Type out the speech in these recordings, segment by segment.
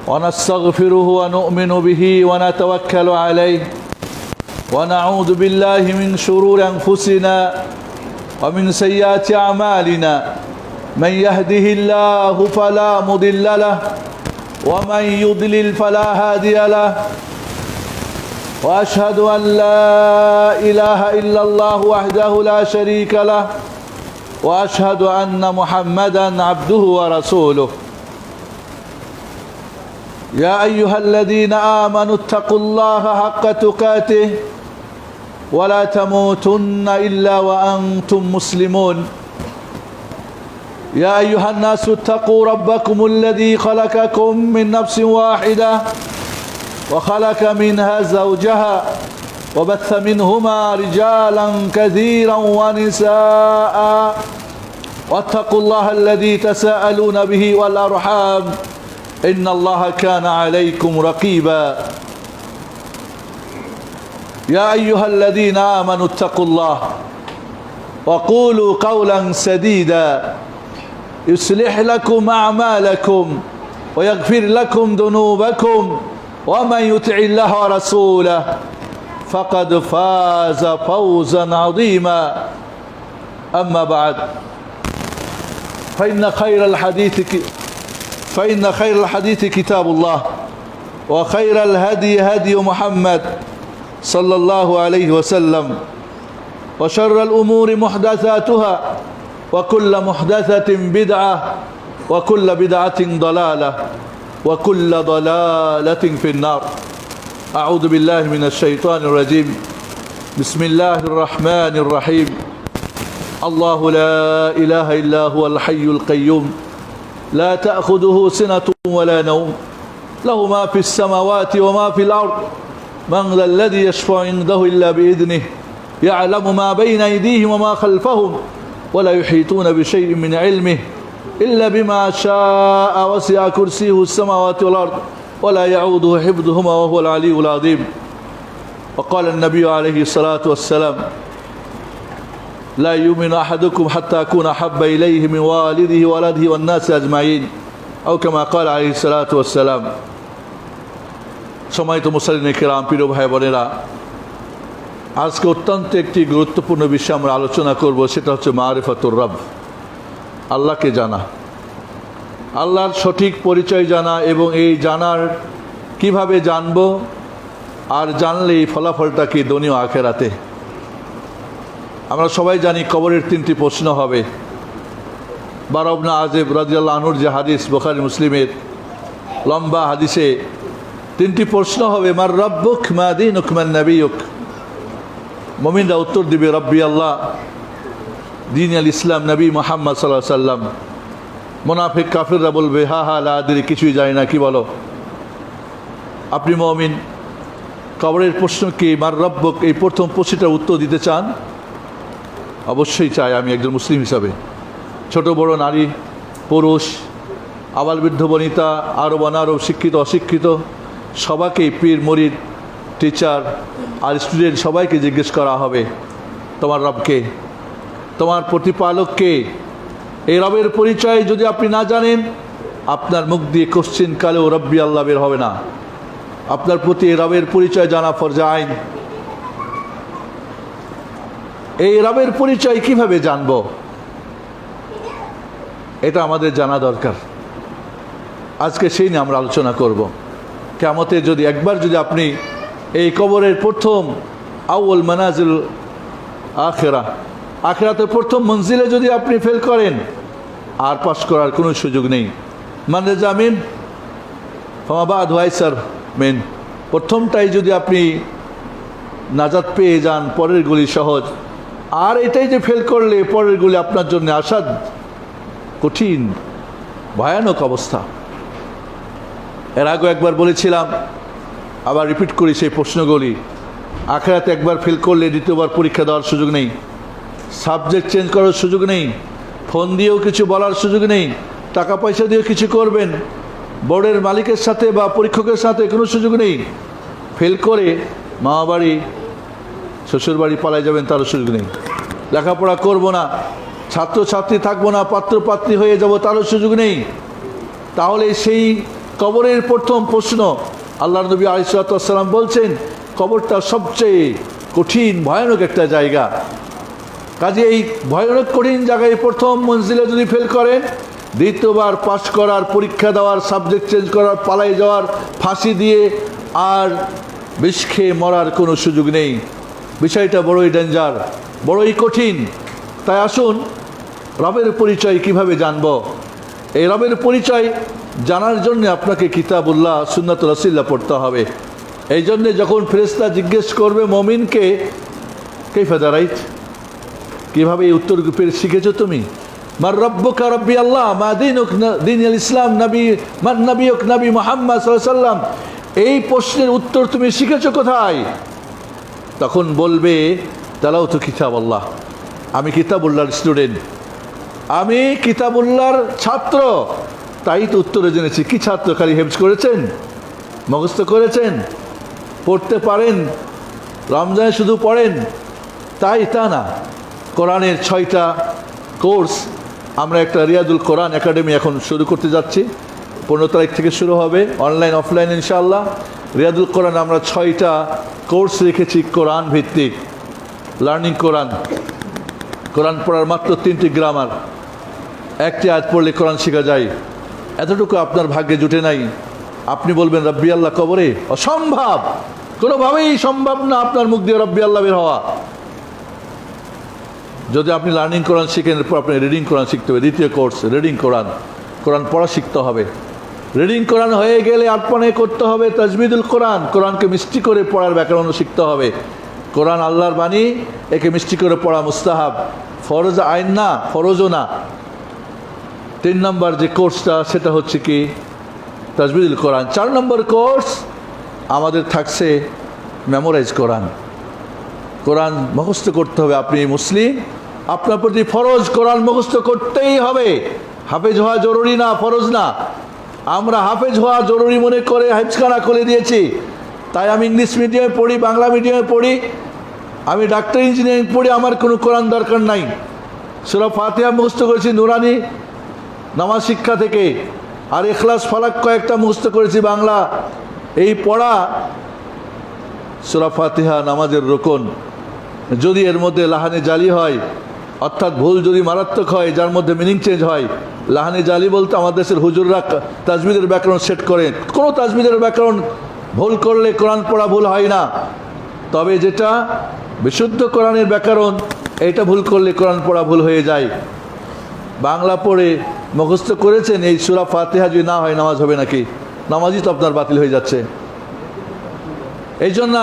ونستغفره ونؤمن به ونتوكل عليه ونعوذ بالله من شرور أنفسنا ومن سيئات أعمالنا من يهده الله فلا مضل له ومن يضلل فلا هادي له وأشهد أن لا إله إلا الله وحده لا شريك له وأشهد أن محمدا عبده ورسوله يا أيها الذين آمنوا اتقوا الله حق تقاته ولا تموتن إلا وأنتم مسلمون يا أيها الناس اتقوا ربكم الذي خلقكم من نفس واحدة وخلق منها زوجها وبث منهما رجالا كثيرا ونساء واتقوا الله الذي تساءلون به والأرحام إن الله كان عليكم رقيبا يا أيها الذين آمنوا اتقوا الله وقولوا قولا سديدا يصلح لكم أعمالكم ويغفر لكم ذنوبكم ومن يطع الله ورسوله فقد فاز فوزا عظيما أما بعد فإن خير الحديث كتاب الله وخير الهدي هدي محمد صلى الله عليه وسلم وشر الأمور محدثاتها وكل محدثة بدعة وكل بدعة ضلالة وكل ضلالة في النار أعوذ بالله من الشيطان الرجيم بسم الله الرحمن الرحيم الله لا إله إلا هو الحي القيوم لا تأخذه سنة ولا نوم له ما في السماوات وما في الأرض من ذا الذي يشفع عنده إلا بإذنه يعلم ما بين أيديهم وما خلفهم ولا يحيطون بشيء من علمه إلا بما شاء وسع كرسيه السماوات والأرض ولا يعوده حفظهما وهو العلي العظيم وقال النبي عليه الصلاة والسلام لا يؤمن أحدكم حتى أكون أحب إليه من والده وولده والناس أجمعين أو كما قال عليه الصلاة والسلام সম্মানিত মুসলিম কিরাম প্রিয় ভাই বোনেরা আজকে অত্যন্ত একটি গুরুত্বপূর্ণ বিষয় আমরা আলোচনা করব সেটা হচ্ছে মারিফাতুর রব আল্লাহকে জানা আল্লাহর সঠিক পরিচয় জানা এবং এই জানার কিভাবে জানব আর জানলে এই ফলাফলটা কি দুনিয়া আখেরাতে আমরা সবাই জানি কবরের তিনটি প্রশ্ন হবে বারা ইবনে আযিব রাদিয়াল্লাহু আনহুর যে হাদিস বুখারী মুসলিমের লম্বা হাদিসে তিনটি প্রশ্ন হবে মার রব্বুক মা দীনুক মান নবিয়ুক মুমিনরা উত্তর দিবে রব্বি আল্লাহ দীন আল ইসলাম নবী মুহাম্মদ সাল্লাল্লাহু আলাইহি সাল্লাম মুনাফিক কাফিররা বলবে হা হা লা আদরি কিছুই জানি না কি বলো আপনি মুমিন কবরের প্রশ্ন কি মার রব্বুক এই প্রথম প্রশ্নটার উত্তর দিতে চান অবশ্যই চাই আমি একজন মুসলিম হিসাবে ছোট বড় নারী পুরুষ আবাল বৃদ্ধ বনিতা আরব অনারব শিক্ষিত অশিক্ষিত সবাইকেই পীর মুরিদ টিচার আর স্টুডেন্ট সবাইকে জিজ্ঞেস করা হবে তোমার রবকে তোমার প্রতিপালককে এই রবের পরিচয় যদি আপনি না জানেন আপনার মুখ দিয়ে কোশ্চিন কালেও রব্বি আল্লাহ বের হবে না আপনার প্রতি এই রবের পরিচয় জানা ফরজে আইন এই রবের পরিচয় কিভাবে জানব এটা আমাদের জানা দরকার আজকে সেই নিয়ে আমরা আলোচনা করব কিয়ামতে যদি একবার যদি আপনি এই কবরের প্রথম আউয়াল মানাজিল আখিরাতের প্রথম মঞ্জিলে যদি আপনি ফেল করেন আর পাশ করার কোনো সুযোগ নেই মানে জামিন ফামাবাদ ওয়াইসার মেন প্রথমটাই যদি আপনি নাজাত পেয়ে যান পরের গুলি সহজ আর এটাই যে ফেল করলে পরের গুলি আপনার জন্য আসাদ কঠিন ভয়ানক অবস্থা এর আগে একবার বলেছিলাম আবার রিপিট করি সেই প্রশ্নগুলি আখিরাতে একবার ফেল করলে দ্বিতীয়বার পরীক্ষা দেওয়ার সুযোগ নেই সাবজেক্ট চেঞ্জ করার সুযোগ নেই ফোন দিয়েও কিছু বলার সুযোগ নেই টাকা পয়সা দিয়েও কিছু করবেন বোর্ডের মালিকের সাথে বা পরীক্ষকের সাথে কোনো সুযোগ নেই ফেল করে মামা বাড়ি শ্বশুর বাড়ি পালায় যাবেন তারও সুযোগ নেই লেখাপড়া করব না ছাত্রছাত্রী থাকবো না পাত্রপাত্রী হয়ে যাব তারও সুযোগ নেই তাহলে সেই কবরের প্রথম প্রশ্ন, আল্লাহ নবী আলাইহিস সালাতু ওয়াস সালাম বলছেন কবরটা সবচেয়ে কঠিন ভয়ানক একটা জায়গা। কাজে এই ভয়ানক কঠিন জায়গায় প্রথম মঞ্জিলে যদি ফেল করেন, দ্বিতীয়বার পাস করার, পরীক্ষা দেওয়ার, সাবজেক্ট চেঞ্জ করার, পালাই যাওয়ার, ফাঁসি দিয়ে আর বিষ খেয়ে মরার কোনো সুযোগ নেই। বিষয়টা বড়ই ডেঞ্জার, বড়ই কঠিন। তাই আসুন রবের পরিচয় কিভাবে জানব? এই রবের পরিচয় জানার জন্য আপনাকে কিতাবুল্লাহ সুন্নাত রাসূলুল্লাহ পড়তে হবে। এই জন্যে যখন ফেরেশতা জিজ্ঞেস করবে মমিনকে কাইফা দারাইত, কীভাবে এই উত্তর শিখেছো তুমি? মার রব্বুকা রব্বি আল্লাহ, মা দীনুক দীনুল ইসলাম, নবী মান নবিয়ুক নবী মুহাম্মদ সাল্লাল্লাহু আলাইহি ওয়াসাল্লাম, এই প্রশ্নের উত্তর তুমি শিখেছো কোথায়? তখন বলবে তালাওতু কিতাবুল্লাহ, আমি কিতাবুল্লাহর স্টুডেন্ট, আমি কিতাবুল্লাহর ছাত্র, তাই তো উত্তরে জেনেছি। কি ছাত্র? খালি হেফজ করেছেন, মুখস্থ করেছেন, পড়তে পারেন, রমজানে শুধু পড়েন তাই তা না। কোরআনের 6টা কোর্স আমরা একটা রিয়াদুল কোরআন একাডেমি এখন শুরু করতে যাচ্ছি। 15 তারিখ থেকে শুরু হবে, অনলাইন অফলাইন ইনশাআল্লাহ। রিয়াদুল কোরআন আমরা 6টা কোর্স রেখেছি কোরআন ভিত্তিক, লার্নিং কোরআন। কোরআন পড়ার মাত্র 3টি গ্রামার, একটি আয়াত পড়লে কোরআন শেখা যায়। এতটুকু আপনার ভাগ্যে জুটে নাই। আপনি বলবেন রব্বি আল্লাহ কবরে? অসম্ভব, কোনোভাবেই সম্ভব না আপনার মুখ দিয়ে রব্বি আল্লাহ বের হওয়া। যদি আপনি লার্নিং কোরআন শিখেন, এরপর আপনি রিডিং কোরআন শিখতে হবে। দ্বিতীয় কোর্স রিডিং কোরআন, কোরআন পড়া শিখতে হবে। রিডিং কোরআন হয়ে গেলে আপনি করতে হবে তাজবিদুল কোরআন, কোরআনকে মিষ্টি করে পড়ার ব্যাকরণ শিখতে হবে। কোরআন আল্লাহর বাণী, একে মিষ্টি করে পড়া মুস্তাহাব, ফরজ আইন না, ফরজও না। 3 নম্বর যে কোর্সটা সেটা হচ্ছে কি তাজবিদুল কোরআন। 4 নম্বর কোর্স আমাদের থাকছে মেমোরাইজ কোরআন। কোরআন মুখস্থ করতে হবে। আপনি মুসলিম, আপনার প্রতি ফরজ কোরআন মুখস্থ করতেই হবে। হাফেজ হওয়া জরুরি না, ফরজ না। আমরা হাফেজ হওয়া জরুরি মনে করে হেফজখানা খুলে দিয়েছি। তাই আমি ইংলিশ মিডিয়ামে পড়ি, বাংলা মিডিয়ামে পড়ি, আমি ডাক্তার ইঞ্জিনিয়ারিং পড়ি, আমার কোনো কোরআন দরকার নাই। সূরা ফাতিহা মুখস্থ করেছি নুরানি নামাজ শিক্ষা থেকে, আর ইখলাস ফালাক কয়েকটা মুখস্থ করেছি বাংলা। এই পড়া সূরা ফাতিহা নামাজের রুকন। যদি এর মধ্যে লাহানে জালি হয়, অর্থাৎ ভুল যদি মারাত্মক হয়, যার মধ্যে মিনিং চেঞ্জ হয়, লাহানে জালি বলতে আমাদের দেশের হুজুররা তাজবিদের ব্যাকরণ সেট করেন। কোনো তাজবিদের ব্যাকরণ ভুল করলে কোরআন পড়া ভুল হয় না। তবে যেটা বিশুদ্ধ কোরআনের ব্যাকরণ, এটা ভুল করলে কোরআন পড়া ভুল হয়ে যায়। বাংলা পড়ে মুখস্থ করেছেন, এই সূরা ফাতিহা যদি না হয় নামাজ হবে নাকি? নামাজই তো আপনার বাতিল হয়ে যাচ্ছে। এই জন্য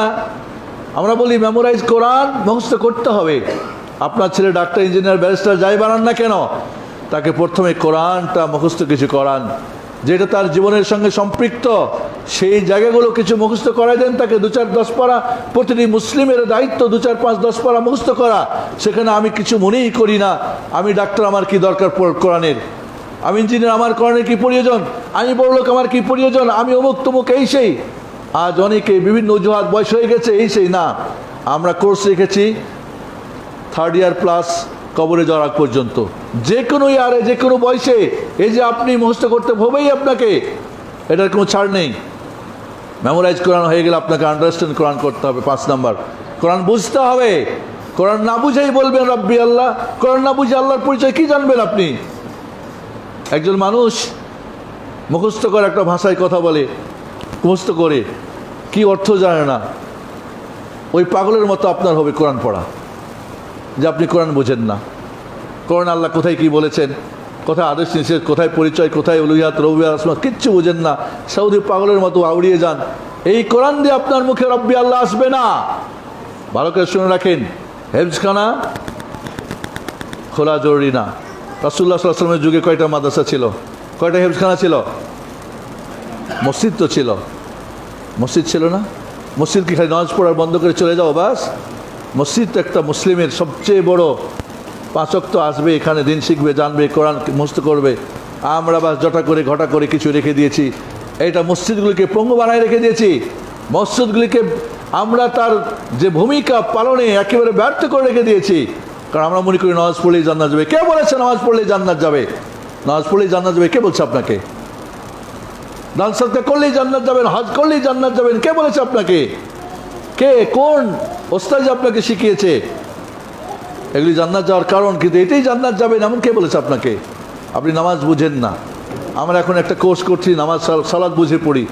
আমরা বলি মেমোরাইজ কোরআন মুখস্থ করতে হবে। আপনার ছেলে ডাক্তার ইঞ্জিনিয়ার ব্যারিস্টার যাই বানান না কেন, তাকে প্রথমে কোরআনটা মুখস্থ কিছু করান, যেটা তার জীবনের সঙ্গে সম্পৃক্ত, সেই জায়গাগুলো কিছু মুখস্থ করাই দেন তাকে। 2-4-10 পারা প্রতিটি মুসলিমের দায়িত্ব, 2-4-5-10 পারা মুখস্থ করা। সেখানে আমি কিছু মনেই করি না, আমি ডাক্তার, আমার কি দরকার কোরআনের, আমি ইঞ্জিনিয়ার, আমার কোরআনের কি প্রয়োজন, আমি বড় লোক, আমার কি প্রয়োজন, আমি অমুক তমুক, এই সেই। আজ অনেকে বিভিন্ন অজুহাত, বয়স হয়ে গেছে, এই সেই। না, আমরা কোর্স রেখেছি 3rd ইয়ার প্লাস কবরে যাওয়ার আগ পর্যন্ত, যে কোনো ইয়ারে, যে কোনো বয়সে। এই যে আপনি মুখস্থ করতে হবেই আপনাকে, এটার কোনো ছাড় নেই। মেমোরাইজ কোরআন হয়ে গেলে আপনাকে আন্ডারস্ট্যান্ড কোরআন করতে হবে। 5 নম্বর, কোরআন বুঝতে হবে। কোরআন না বুঝেই বলবেন রব্বি আল্লাহ, কোরআন না বুঝে আল্লাহর পরিচয় কি জানবেন আপনি? একজন মানুষ মুখস্থ করে একটা ভাষায় কথা বলে, মুখস্থ করে কি অর্থ জানে না, ওই পাগলের মতো আপনার হবে কোরআন পড়া, যে আপনি কোরআন বোঝেন না। কোরআন আল্লাহ কোথায় কি বলেছেন, কোথায় আদেশ নিষেধ, কোথায় পরিচয়, কোথায় উলুহিয়াত রুবিয়াত আসমাত, কিচ্ছু বোঝেন না। সৌদি পাগলের মতো আউড়িয়ে যান। এই কোরআন দিয়ে আপনার মুখে রব্বি আল্লাহ আসবে না। ভালো করে শুনে রাখেন, হেফজখানা খোলা জরুরি না। রাসূলুল্লাহ সাল্লাল্লাহু আলাইহি ওয়াসাল্লামের যুগে কয়টা মাদ্রাসা ছিল, কয়টা হেফজখানা ছিল? মসজিদ তো ছিল, মসজিদ ছিল না? মসজিদ কি খালি নামাজ পড়ার বন্ধ করে চলে যাও বাস? মসজিদ তো একটা মুসলিমের সবচেয়ে বড়। 5 ওয়াক্ত আসবে, এখানে দিন শিখবে, জানবে, কোরআন মুখস্থ করবে। আমরা বাস জটা করে ঘটা করে কিছু রেখে দিয়েছি। এটা মসজিদগুলিকে পঙ্গু বানায় রেখে দিয়েছি। মসজিদগুলিকে আমরা তার যে ভূমিকা পালনে একেবারে ব্যর্থ করে রেখে দিয়েছি। কারণ আমরা মনে করি নামাজ পড়লেই জান্নাত যাবে। কে বলেছে নামাজ পড়লেই জান্নাত যাবে? নামাজ পড়লেই জান্নাত যাবে কে বলছে আপনাকে? দান সাদকা করলেই জান্নাত যাবেন, হজ করলেই জান্নাত যাবেন। কে বলেছে আপনাকে? কে, কোন ওস্তাদ আপনাকে শিখিয়েছে এগুলি জান্নাত যাওয়ার কারণ? কিন্তু এটাই জান্নাত যাবেন এমন কে বলেছে আপনাকে? আপনি নামাজ বুঝেন না। আমরা এখন একটা কোর্স করছি, নামাজ সালাত বুঝে পড়ি।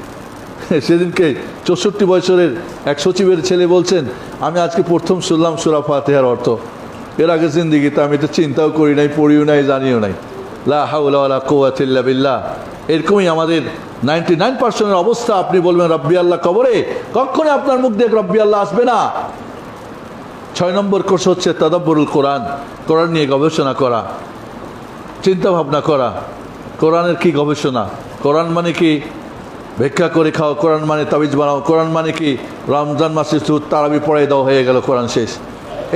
সেদিনকে 64 বছরের এক সচিবের ছেলে বলছেন, আমি আজকে প্রথম শুনলাম সূরা ফাতিহার অর্থ। এর আগে জিন্দিগিতে আমি তো চিন্তাও করি নাই, পড়িও নাই, জানিও নাই। লা হাওলা ওয়ালা কুওয়াতা ইল্লা বিল্লাহ। এরকমই আমাদের 99% অবস্থা। আপনি বলবেন রব্বি আল্লাহ কবরে, কখনোই আপনার মুখ দিয়ে রব্বি আল্লাহ আসবে না। 6 নম্বর কোর্স হচ্ছে তাদাব্বুরুল কোরআন, কোরআন নিয়ে গবেষণা করা, চিন্তা ভাবনা করা। কোরআনের কি গবেষণা? কোরআন মানে কি ভিক্ষা করে খাও, কোরআন মানে তাবিজ বানাও, কোরআন মানে কি রমজান মাসে তারাবি পড়াই দাও, হয়ে গেল কোরআন শেষ।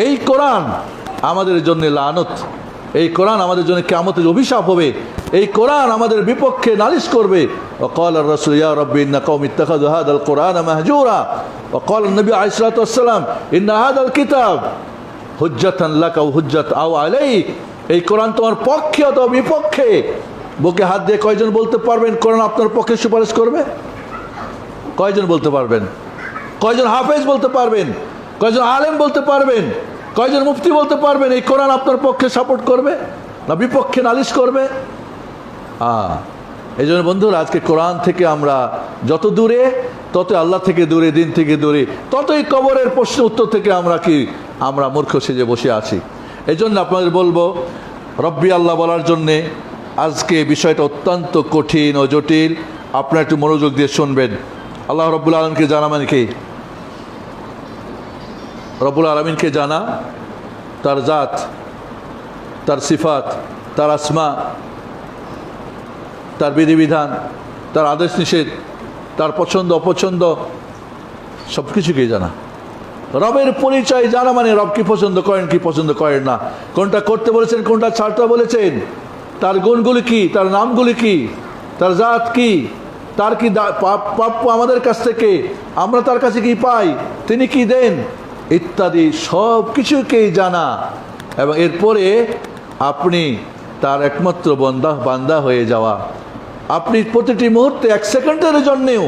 এই কোরআন আমাদের জন্য লানত, এই কোরআন আমাদের জন্য কিয়ামতের অভিশাপ হবে। এই কোরআন আমাদের বিপক্ষে নালিশ করবে। وقال الرسول يا ربي إن قوم اتخذوا هذا القرآن مهجورا وقال النبي عليه الصلاة والسلام إن هذا الكتاب حجة لك أو حجة أو عليك। এই কোরআন তোমার পক্ষে অথবা বিপক্ষে। বুকে হাত দিয়ে কয়জন বলতে পারবেন কোরআন আপনার পক্ষে সুপারিশ করবে? কয়জন বলতে পারবেন? কয়জন হাফেজ বলতে পারবেন? কয়জন আলেম বলতে পারবেন? কয়জন মুফতি বলতে পারবেন এই কোরআন আপনার পক্ষে সাপোর্ট করবে না বিপক্ষে নালিশ করবে? এই জন্য বন্ধুরা, আজকে কোরআন থেকে আমরা যত দূরে, তত আল্লাহ থেকে দূরে, দিন থেকে দূরে, ততই কবরের প্রশ্ন উত্তর থেকে আমরা মূর্খ সেজে বসে আছি। এই জন্য আপনাদের বলবো, রব্বি আল্লাহ বলার জন্যে আজকে বিষয়টা অত্যন্ত কঠিন ও জটিল। আপনারা একটু মনোযোগ দিয়ে শুনবেন। আল্লাহ রব্বুল আলমকে জানা মানে কি? রব্বুল আলমিনকে জানা, তার জাত, তার সিফাত, তার আসমা, তার বিধিবিধান, তার আদেশ নিষেধ, তার পছন্দ অপছন্দ, সব কিছুকে জানা। রবের পরিচয় জানা মানে রব কি পছন্দ করেন, কি পছন্দ করেন না, কোনটা করতে বলেছেন, কোনটা ছাড়তে বলেছেন, তার গুণগুলি কি, তার নামগুলি কি, তার জাত কি, তার কি প্রাপ্য আমাদের কাছ থেকে, আমরা তার কাছে কি পাই, তিনি কি দেন, ইত্যাদি সব কিছুকেই জানা। এবং এরপরে আপনি তার একমাত্র বান্দা হয়ে যাওয়া। আপনি প্রতিটি মুহূর্তে, এক সেকেন্ডের জন্যেও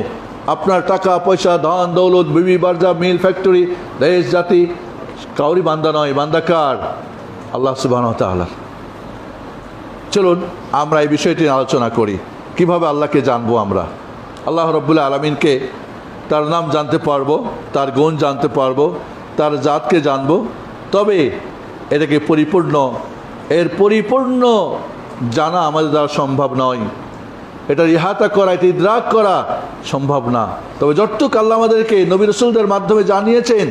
আপনার টাকা পয়সা, ধন দৌলত, বিবি বার্জা, মিল, ফ্যাক্টরি, দেশ জাতি, কাউরি বান্দা নয়। বান্দা কার? আল্লাহ সুবহানাহু ওয়া তাআলা। চলুন আমরা এই বিষয়টি আলোচনা করি, কিভাবে আল্লাহকে জানবো আমরা। আল্লাহ রাব্বুল আলামিনকে, তার নাম জানতে পারবো, তার গুণ জানতে পারবো, তার জাতকে জানবো। তবে এটাকে পরিপূর্ণ জানা আমাদের দ্বারা সম্ভব নয়। এটা ইহাতা করা, এটা ইদরাক করা সম্ভব না। তবে যতটুকু আল্লাহ আমাদেরকে নবী রাসূলদের মাধ্যমে জানিয়েছেন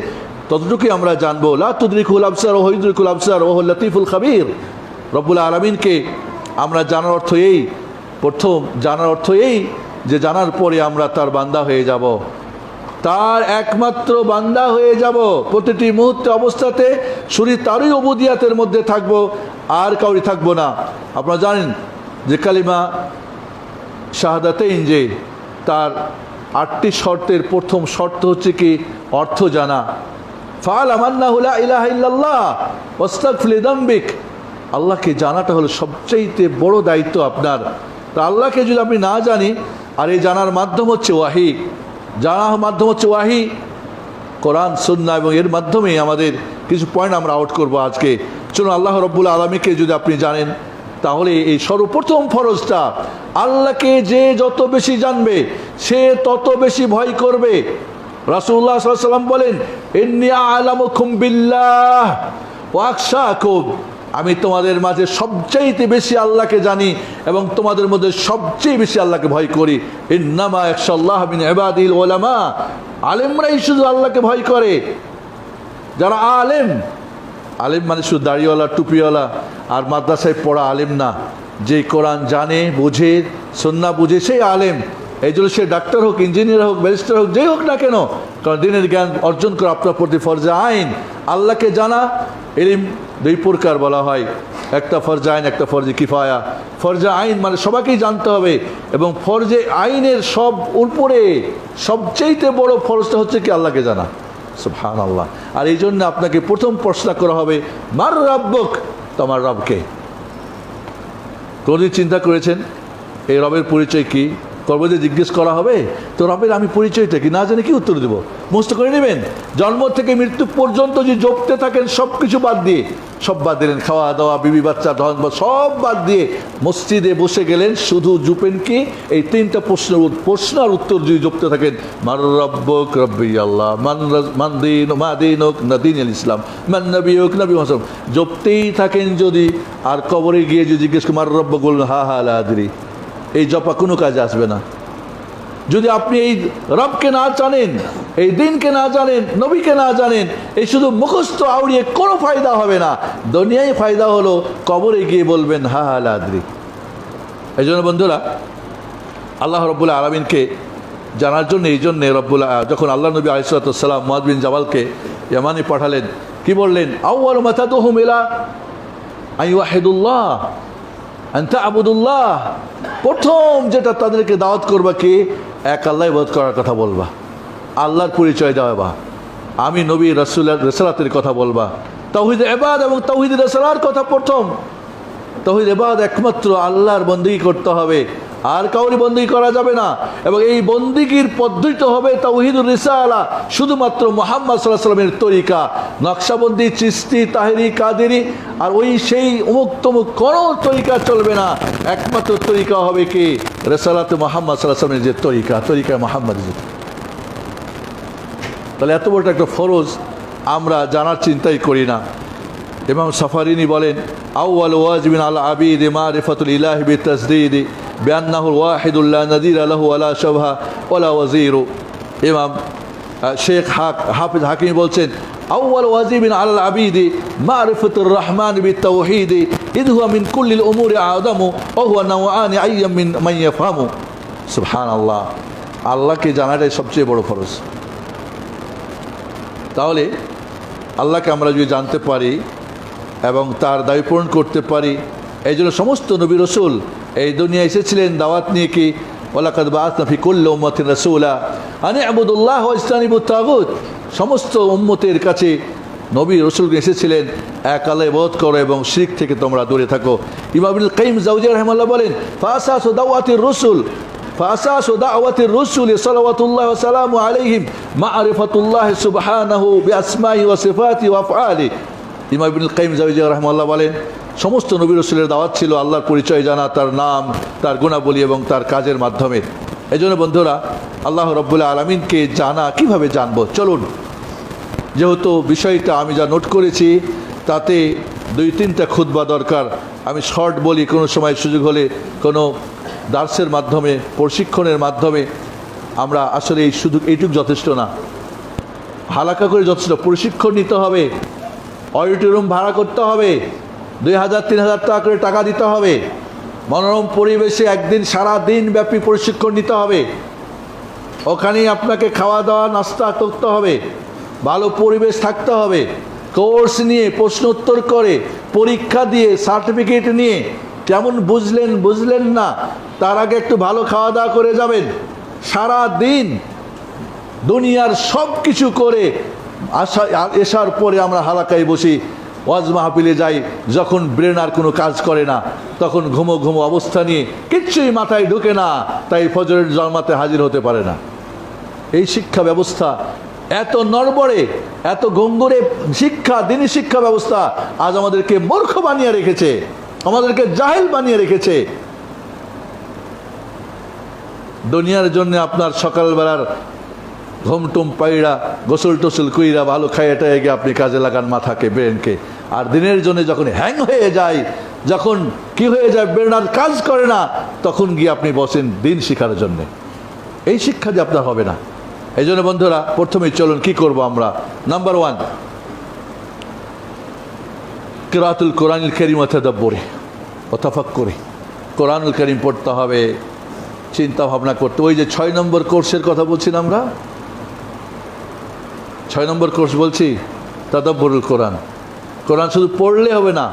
ততটুকুই আমরা জানবো। লা তুদরিকুল আবসার ওয়া ইউদরিকুল আবসার ওয়া হুয়াল লাতীফুল খাবীর। রব্বুল আলামিনকে আমরা জানার অর্থ এই, প্রথম জানার অর্থ এই যে জানার পরে আমরা তার বান্দা হয়ে যাব, তার একমাত্র বান্দা হয়ে যাব। প্রতিটি মুহূর্তে অবস্থাতে শুধু তারই উবুদিয়াতের মধ্যে থাকব, আর কাউরি থাকবো না। আপনারা জানেন যে কালিমা শাহাদাতাইন, যে তার 8টি শর্তের প্রথম শর্ত হচ্ছে কি? অর্থ জানা। ফাআলাম আন্নাহু লা ইলাহা ইল্লাল্লাহ ওয়াস্তাগফির লিযামবিক। আল্লাহকে জানাটা হলো সবচেয়ে বড় দায়িত্ব আপনার। তা আল্লাহকে যদি আপনি না জানি, আর এই জানার মাধ্যম হচ্ছে ওয়াহি, জানার মাধ্যম হচ্ছে ওয়াহি, কোরআন, সুন্নাহ, এবং এর মাধ্যমে আমাদের কিছু পয়েন্ট আমরা আউট করব আজকে। চলুন, আল্লাহ রাব্বুল আলামিনকে যদি আপনি জানেন, তাহলে এই সর্বপ্রথম ফরজটা, আল্লাহকে যে যত বেশি জানবে সে তত বেশি ভয় করবে। রাসূলুল্লাহ সাল্লাল্লাহু আলাইহি ওয়াসাল্লাম বলেন, ইন্নী আ'লামুকুম বিল্লাহ ওয়া আখশাকুম। আমি তোমাদের মাঝে সবচেয়ে বেশি আল্লাহকে জানি এবং তোমাদের মধ্যে সবচেয়ে বেশি আল্লাহকে ভয় করি। ইন্নামা ইয়াখশাল্লাহ মিন ইবাদিল উলামা। আলেমরাই শুধু আল্লাহকে ভয় করে। যারা আলেম, আলেম মানে শুধু দাড়িওয়ালা, টুপিওয়ালা আর মাদ্রাসায় পড়া আলেম না। যে কোরআন জানে, বুঝে, সুন্নাহ বুঝে, সেই আলেম। এই জন্য সে ডাক্তার হোক, ইঞ্জিনিয়ার হোক, ব্যারিস্টার হোক, যেই হোক না কেন, কারণ দিনের জ্ঞান অর্জন করা আপনার প্রতি ফরজে আইন। আল্লাহকে জানা, ইলম দুই প্রকার বলা হয়, একটা ফরজে আইন, একটা ফরজে কিফায়া। ফরজে আইন মানে সবাইকেই জানতে হবে, এবং ফরজে আইনের সব উপরে সবচেয়ে বড় ফরজটা হচ্ছে কি? আল্লাহকে জানা। সুবহানাল্লাহ। আর এই জন্য আপনাকে প্রথম প্রশ্ন করা হবে, মার রাব্বুক, তোমার রবকে। কোনদিন চিন্তা করেছেন এই রবের পরিচয় কি? কবরে জিজ্ঞেস করা হবে তো রবের আমি পরিচয়টা কি না জানি কি উত্তর দেবো? মুখস্থ করে নেবেন। জন্ম থেকে মৃত্যু পর্যন্ত যে জপতে থাকেন সব কিছু বাদ দিয়ে, সব বাদ দিলেন, খাওয়া দাওয়া, বিবি বাচ্চা, ধন সব বাদ দিয়ে মসজিদে বসে গেলেন, শুধু জুপেন কি এই তিনটা প্রশ্ন আর উত্তর যদি জপতে থাকেন, মান রব্বুক রব্বি আল্লাহ, মান দিন মা দিনুক না দিন আল ইসলাম, মান নবিয়ুক নবী মুহাম্মদ, জপতেই থাকেন যদি, আর কবরে গিয়ে যদি জিজ্ঞেস করেন মার রব্বুক বলুন হা হা লা আদরি, এই জপা কোনো কাজে আসবে না। যদি আপনি এই রবকে না জানেন, এই দিনকে না জানেন, নবীকে না জানেন, এই শুধু মুখস্থ আউড়িয়ে কোনো ফায়দা হবে না। দুনিয়ায় ফায়দা হলো, কবরে গিয়ে বলবেন হা হা লা আদরি। এই জন্য বন্ধুরা, আল্লাহ রব্বুল আলামিনকে জানার জন্য এই জন্যে যখন আল্লাহ নবী আলাইহিস সালাম মুআয বিন জাবালকে ইয়ামানে পাঠালেন, কি বললেন? আউয়ালু মা তাদউহুম ইলা আইওয়াহিদুল্লাহ আনতা আবুদুল্লাহ, প্রথম যেটা তাদেরকে দাওয়াত করবা কি? এক আল্লাহ ইবাদত করার কথা বলবা, আল্লাহর পরিচয় দেওয়া, আমি নবী রাসূলের রিসালাতের কথা বলবা, তাওহীদ ইবাদ এবং তাওহীদ রিসালার কথা। প্রথম তাওহীদ ইবাদ একমাত্র আল্লাহর বন্দেগী করতে হবে, আর কাউরি বন্দেগী করা যাবে না। এবং এই বন্দেগীর পদ্ধতি হবে তাওহীদুর রিসালা, শুধুমাত্র মুহাম্মদ সাল্লাল্লাহু আলাইহি ওয়াসাল্লামের তরিকা, নকশবন্দি, চিশতি, তাহেরি, কাদেরি আর ওই সেই অমুক তমুক কোনো তরিকা চলবে না। একমাত্র তরিকা হবে কি? রিসালাতে মুহাম্মদ সাল্লাল্লাহু আলাইহি ওয়াসাল্লামের যে তরিকা মুহাম্মাদি। তাহলে এত বড় একটা ফরজ আমরা জানার চিন্তাই করি না। ইমাম সাফারিনি বলেন, আউয়াল ওয়াজিবিন আল আবিদ মারিফাতুল ইলাহি বিতাসদীদ বিআন্নাহুল ওয়াহিদুল লা নাযীরা লাহু ওয়ালা শাবহা ওয়ালা ওয়াজিরু। ইমাম শেখ হাফিজ হাকিম বলছেন, আউয়াল ওয়াজিবিন আল আবিদ মারিফাতুর রহমান বিতাওহীদ ইদ হুয়া মিন কুল্লিল উমুরি আযামু ওয়া হুয়া নাওআনি আইয়াম মিন মান ইয়াফহামু। সুবহানাল্লাহ, আল্লাহকে জানাটাই সবচেয়ে বড় ফরজ। তাহলে আল্লাহকে আমরা যদি জানতে পারি এবং তার দাবি পূরণ করতে পারি, এই জন্য সমস্ত নবী রসুল এই দুনিয়া এসেছিলেন দাওয়াত নিয়ে কি? ওয়ালাকাদ বাআসনা ফি কুল্লি উম্মাতিন রাসূলা আন ইবুদুল্লাহ ওয়া ইজতানিবুত তাগুত। সমস্ত উম্মতের কাছে নবী রসুল এসেছিলেন, এক আল্লাহ ইবাদত করো এবং শিরক থেকে তোমরা দূরে থাকো। ইমাম ইবনুল কাইয়িম জাওজিয়্যি রাহিমাহুল্লাহ বলেন, ফাসাসু দাওয়াতির রাসূল ফাসাসু দাওয়াতির রাসূল সাল্লাল্লাহু ওয়া সাল্লামু আলাইহিম মা'রিফাতুল্লাহ সুবহানাহু বিআসমাইহি ওয়া সিফাতিহি ওয়া আফআলিহি। ইমাম ইবনুল কাইয়িম জাওজিয়্যি রাহিমাহুল্লাহ বলেন, সমস্ত নবী রাসূলের দাওয়াত ছিল আল্লাহর পরিচয় জানা, তার নাম, তার গুণাবলী এবং তার কাজের মাধ্যমে। এই জন্য বন্ধুরা, আল্লাহ রব্বুল আলামিনকে জানা কিভাবে জানবো? চলুন, যেহেতু বিষয়টা আমি যা নোট করেছি তাতে 2-3টা খুতবা দরকার। আমি শর্ট বলি, কোনো সময় সুযোগ হলে কোনো দার্সের মাধ্যমে, প্রশিক্ষণের মাধ্যমে। আমরা আসলে এই শুধু এইটুকু যথেষ্ট না, হালাকা করে যথেষ্ট। প্রশিক্ষণ নিতে হবে, অডিটোরিয়াম ভাড়া করতে হবে, 2000-3000 টাকা করে টাকা দিতে হবে, মনোরম পরিবেশে একদিন সারা দিন ব্যাপী প্রশিক্ষণ নিতে হবে। ওখানেই আপনাকে খাওয়া দাওয়া নাস্তা করতে হবে, ভালো পরিবেশ থাকতে হবে, কোর্স নিয়ে, প্রশ্ন উত্তর করে, পরীক্ষা দিয়ে, সার্টিফিকেট নিয়ে, কেমন বুঝলেন না, তার আগে একটু ভালো খাওয়া দাওয়া করে যাবেন। সারা দিন দুনিয়ার সব কিছু করে এসার পরে আমরা হালাকায় বসি, ওয়াজ মাহফিলে যাই, যখন ব্রেন আর কোনো কাজ করে না, তখন ঘুমো অবস্থা নিয়ে কিচ্ছুই মাথায় ঢুকে না, তাই ফজরের জামাতে হাজির হতে পারে না। এই শিক্ষা ব্যবস্থা এত নড়বড়ে, এত গঙ্গুরে শিক্ষা, দিনী শিক্ষা ব্যবস্থা আজ আমাদেরকে মূর্খ বানিয়ে রেখেছে, আমাদেরকে জাহেল বানিয়ে রেখেছে। দুনিয়ার জন্য আপনার সকালবেলার ঘুমটুম পাইড়া, গোসল টোসল কইরা, ভালো খাইয়াটা গিয়ে আপনি কাজে লাগান মাথাকে, ব্রেনকে। আর দিনের জন্য যখন হ্যাং হয়ে যায়, যখন কি হয়ে যায়, ব্রেন আর কাজ করে না, তখন গিয়ে আপনি বসেন দিন শিখার জন্যে। এই শিক্ষা যে আপনার হবে না। এই জন্য বন্ধুরা, প্রথমেই চলুন কি করব আমরা। নাম্বার 1, কিরাতুল কোরআনুল কারীম ওয়া তাদাব্বুরি ওয়া তাফাক্কুরি। কোরআনুল কারীম পড়তে হবে, চিন্তা ভাবনা করতে। ওই যে 6 নম্বর কোর্সের কথা বলছি না আমরা, 6 নম্বর কোর্স বলছি, তাদাব্বুরুল কোরআন। কোরআন শুধু পড়লে হবে না,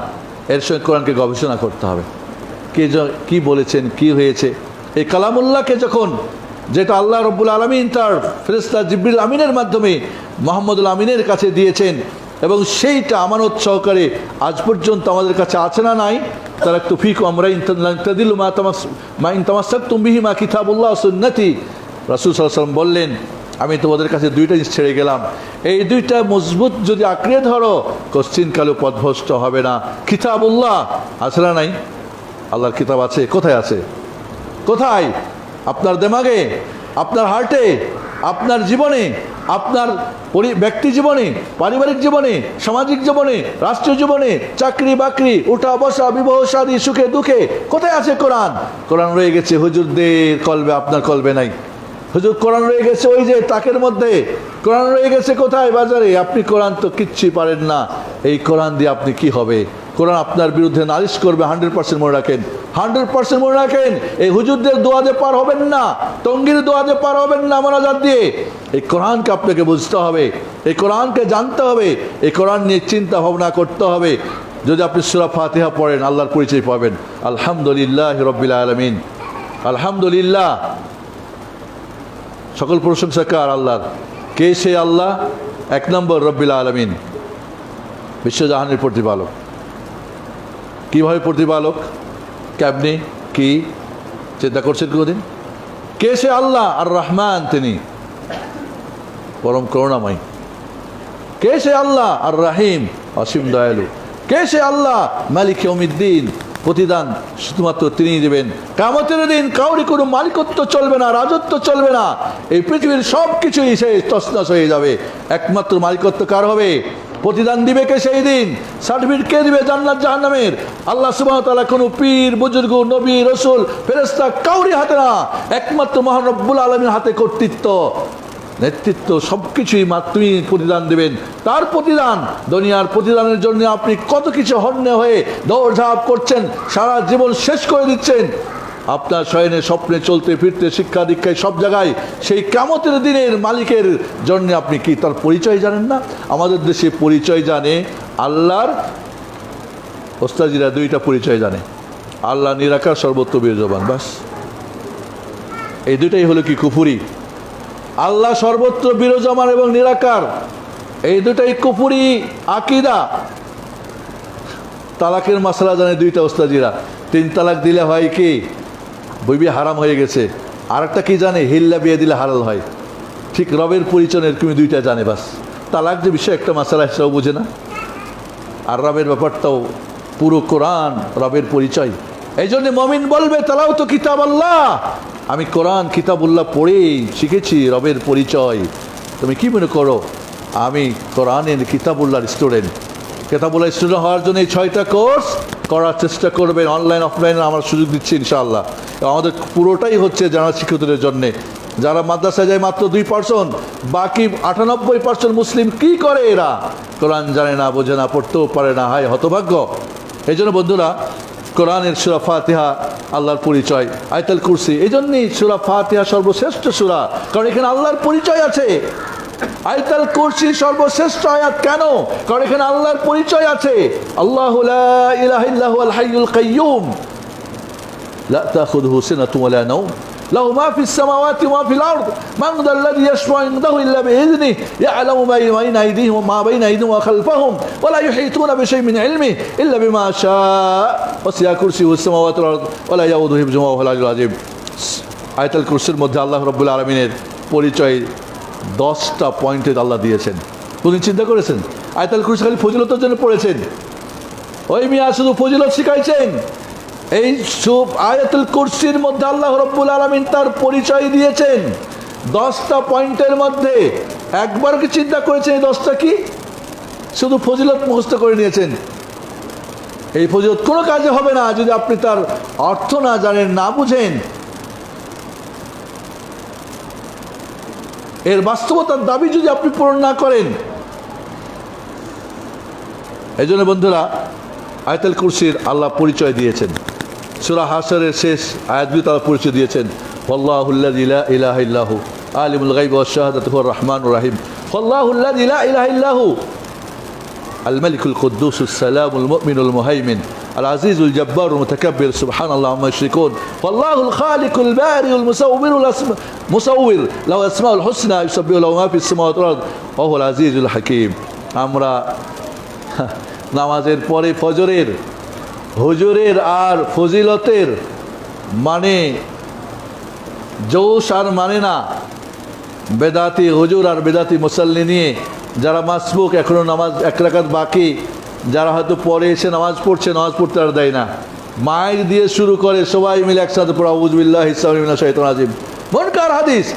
এর সঙ্গে কোরআনকে গবেষণা করতে হবে। কি বলেছেন, কি হয়েছে। এই কালামুল্লাহকে যখন, যেটা আল্লাহ রব্বুল আলামিন তার ফেরেশতা জিবরিল আমিনের মাধ্যমে মুহাম্মদুল আমিনের কাছে দিয়েছেন, এবং সেইটা আমানত সহকারে আজ পর্যন্ত আমাদের কাছে আছে না নাই? তারাকতু ফীকুম আমরাইন লান তাদিল্লু মা ইন তামাসসাকতুম বিহিমা কিতাবুল্লাহ ওয়া সুন্নতি। রাসূল সাল্লাল্লাহু আলাইহি ওয়াসাল্লাম বললেন, আমি তোমাদের কাছে দুইটা জিনিস ছেড়ে গেলাম, এই দুইটা মজবুত যদি আঁকড়ে ধরো কোশ্চিন কালো পথভ্রষ্ট হবে না। কিতাবুল্লাহ আছে না নাই? আল্লাহর কিতাব আছে। কোথায় আছে? কোথায়? আপনার দেমাগে, আপনার হার্টে, আপনার জীবনে, আপনার ব্যক্তি জীবনে, পারিবারিক জীবনে, সামাজিক জীবনে, রাষ্ট্রীয় জীবনে, চাকরি বাকরি, উঠা বসা, বিবাহ শাদী, সুখে দুঃখে, কোথায় আছে কোরআন? কোরআন রয়ে গেছে হুজুরদের কলবে, আপনার কলবে নাই। হুজুর কোরআন রয়ে গেছে ওই যে তাকের মধ্যে, কোরআন রয়ে গেছে কোথায়? বাজারে। আপনি কোরআন তো কিচ্ছুই পারেন না। এই কোরআন দিয়ে আপনি কি হবে? কোরআন আপনার বিরুদ্ধে নালিশ করবে। 100% মনে রাখেন, 100% মনে রাখেন। এই হুজুরদের দোয়াতে পার হবেন না, টঙ্গির দোয়াতে পার হবেন না মোনাজাত দিয়ে। এই কোরআনকে আপনাকে বুঝতে হবে, এই কোরআনকে জানতে হবে, এই কোরআন নিয়ে চিন্তা ভাবনা করতে হবে। যদি আপনি সূরা ফাতিহা পড়েন আল্লাহর পরিচয় পাবেন। আলহামদুলিল্লাহ রাব্বিল আলামিন। আলহামদুলিল্লাহ, সকল প্রশংসা কার? আল্লাহর। কে সে আল্লাহ? 1 নম্বর রব্বিল আলামিন, বিশ্বজাহানের প্রতিপালক। কীভাবে প্রতিপালক? কেমনি? কি চিন্তা করছেন কোনোদিন? কে সে আল্লাহ? আর রহমান, তিনি পরম করুণাময়। কে সে আল্লাহ? আর রাহিম, অসীম দয়ালু। কে সে আল্লাহ? মালিক ইয়াউমিদ্দিন, প্রতিদান শুধুমাত্র তিনিই দেবেন। কিয়ামতের দিন কাউরি কোনো মালিকত্ব চলবে না, রাজত্ব চলবে না। এই পৃথিবীর সব কিছুই শেষ, তছনছ হয়ে যাবে। একমাত্র মালিকত্ব কার হবে? প্রতিদান দিবে কে সেই দিন? সার্টিফিকেট কে দিবে জান্নাত জাহান্নামের? আল্লাহ সুবহানাহু ওয়া তাআলা। কোনো পীর, বুজুর্গ, নবী, রাসূল, ফেরেশতা কাউরি হাতে না, একমাত্র মহান রব্বুল আলামিনের হাতে কর্তৃত্ব, নেতৃত্ব, সব কিছুই মাত্রই প্রতিদান দেবেন। তার প্রতিদান, দুনিয়ার প্রতিদানের জন্য আপনি কত কিছু হন্যে হয়ে দৌড়ঝাঁপ করছেন, সারা জীবন শেষ করে দিচ্ছেন। আপনার শয়নে স্বপ্নে, চলতে ফিরতে, শিক্ষা দীক্ষায়, সব জায়গায় সেই কিয়ামতের দিনের মালিকের জন্য আপনি কি তার পরিচয় জানেন না? আমাদের দেশে পরিচয় জানে আল্লাহর ওস্তাজিরা, দুইটা পরিচয় জানে, আল্লাহ নিরাকার, সর্বত্র বিরাজমান, বাস। এই দুইটাই হলো কি কুফরি? আল্লাহ সর্বত্র বিরাজমান এবং নিরাকার, এই দুটাই কুফরি আকীদা। তালাকের মাসলা জানে দুইটা ওস্তাজিরা। 3 তালাক দিলে হয় কি? বিবি হারাম হয়ে গেছে। আরেকটা কি জানে? হিল্লা বিয়ে দিলে হালাল হয়। ঠিক রবের পরিচয় এরকমই দুইটা জানে, বাস। তালাক যে বিষয় একটা মাসালা, সেটাও বোঝে না। আর রবের ব্যাপারটাও পুরো কোরআন রবের পরিচয়। এই জন্য মুমিন বলবে, তালাও তো কিতাব আল্লাহ, আমি কোরআন কিতাবুল্লাহ পড়েই শিখেছি রবের পরিচয়। তুমি কি মনে করো আমি কোরআনের কিতাবুল্লাহর স্টুডেন্ট? কিতাবুল্লাহ স্টুডেন্ট হওয়ার জন্য এই 6টা কোর্স করার চেষ্টা করবেন। অনলাইন অফলাইনে আমরা সুযোগ দিচ্ছি ইনশাআল্লাহ। আমাদের পুরোটাই হচ্ছে যারা শিক্ষকদের জন্যে। যারা মাদ্রাসায় যায় মাত্র 2%, বাকি 98% মুসলিম কি করে? এরা কোরআন জানে না, বোঝে না, পড়তেও পারে না। হায় হতভাগ্য। এই জন্য বন্ধুরা, কোরআনের সূরা ফাতিহা আল্লাহর পরিচয়, আয়াতুল কুরসি। এই জন্যই সূরা ফাতিহা সর্বশ্রেষ্ঠ সূরা, কারণ এখানে আল্লাহর পরিচয় আছে। আয়াতুল কুরসি সর্বশ্রেষ্ঠ আয়াত কেন? কারণ এখানে আল্লাহর পরিচয় আছে। আল্লাহু লা ইলাহা ইল্লা হুয়াল হাইয়ুল কাইয়্যুম লা তাখুযুহু সিনাতুন ওয়া লা নাওম লাহু মা ফিস সামাওয়াতি ওয়া মা ফিল আরদ মান যাল্লাযী ইয়াশফা'ু ইনদাহু ইল্লা বিইযনিহি ইয়া'লামু মা বাইনা আইদিহিম ওয়া মা বাইনা আইদিহিম ওয়া খালফাহুম ওয়া লা ইউহীতুনা বিশাইইন মিন ইলমিহি ইল্লা বিমা শাআ ওয়াসি'a কুরসিয়ুহু সামাওয়াতি ওয়াল আরদ ওয়া লা ইয়াউদুহু হিফযুহুমা ওয়া হুয়াল আলিয়্যুল আযীম। আয়াতুল কুরসির মধ্যে আল্লাহ রাব্বুল আলামিনের পরিচয় 10টা পয়েন্টে আল্লাহ দিয়েছেন। কোনদিন চিন্তা করেছেন? আয়াতুল কুরসি খালি ফজিলতের জন্য পড়েছেন? ওই মিয়া শুধু ফজিলত শিখাইছেন? এই সব আয়াতুল কুরসির মধ্যে আল্লাহ রাব্বুল আলামিন তার পরিচয় দিয়েছেন 10টা পয়েন্টের মধ্যে। একবার কি চিন্তা করেছেন এই 10টা কি? শুধু ফজিলত মুখস্থ করে নিয়েছেন। এই ফজিলত কোনো কাজে হবে না যদি আপনি তার অর্থ না জানেন, না বুঝেন, এর বাস্তবতার দাবি যদি আপনি পূরণ না করেন। এই জন্য বন্ধুরা, আয়াতুল কুরসির আল্লাহ পরিচয় দিয়েছেন। সূরা হাশরের শেষ আয়াতগুলো তারা পরিচয় দিয়েছেন। আল্লাহুল্লাযী লা ইলাহা ইল্লাহু আলিমুল গায়বি ওয়াশ শাহাদাতি হুয়ার রহমানুর রহিম। আল্লাহুল্লাযী লা ইলাহা ইল্লাহু আল মালিকুল কুদ্দুসুস সালামুল মুমিনুল মুহাইমিন আল আজিজুল জব্বারুল মুতাকাব্বির সুবহানাল্লাহি আম্মা ইউশরিকুন। আল্লাহুল খালিকুল বারিউল মুসাউবির লাহু আসমাউল হুসনা ইউসাব্বিহু লাহু মা ফিস সামাওয়াতি ওয়াল আরদ ওয়া হুয়াল আজিজুল হাকীম। আমরা নামাজের পরে ফজরের হুজুরের আর ফজিলতের মানে জোশ আর মানে না। বেদাতি হুজুর আর বেদাতি মুসাল্লি নিয়ে যারা মাসবুক, এখনও নামাজ এক রাকাত বাকি, যারা হয়তো পরে এসে নামাজ পড়ছে, নামাজ পড়তে আর দেয় না, মাইক দিয়ে শুরু করে সবাই মিলে একসাথে পড়া আউযু বিল্লাহি মিনাশ শাইতানির রাজিম, মুনকার হাদিস।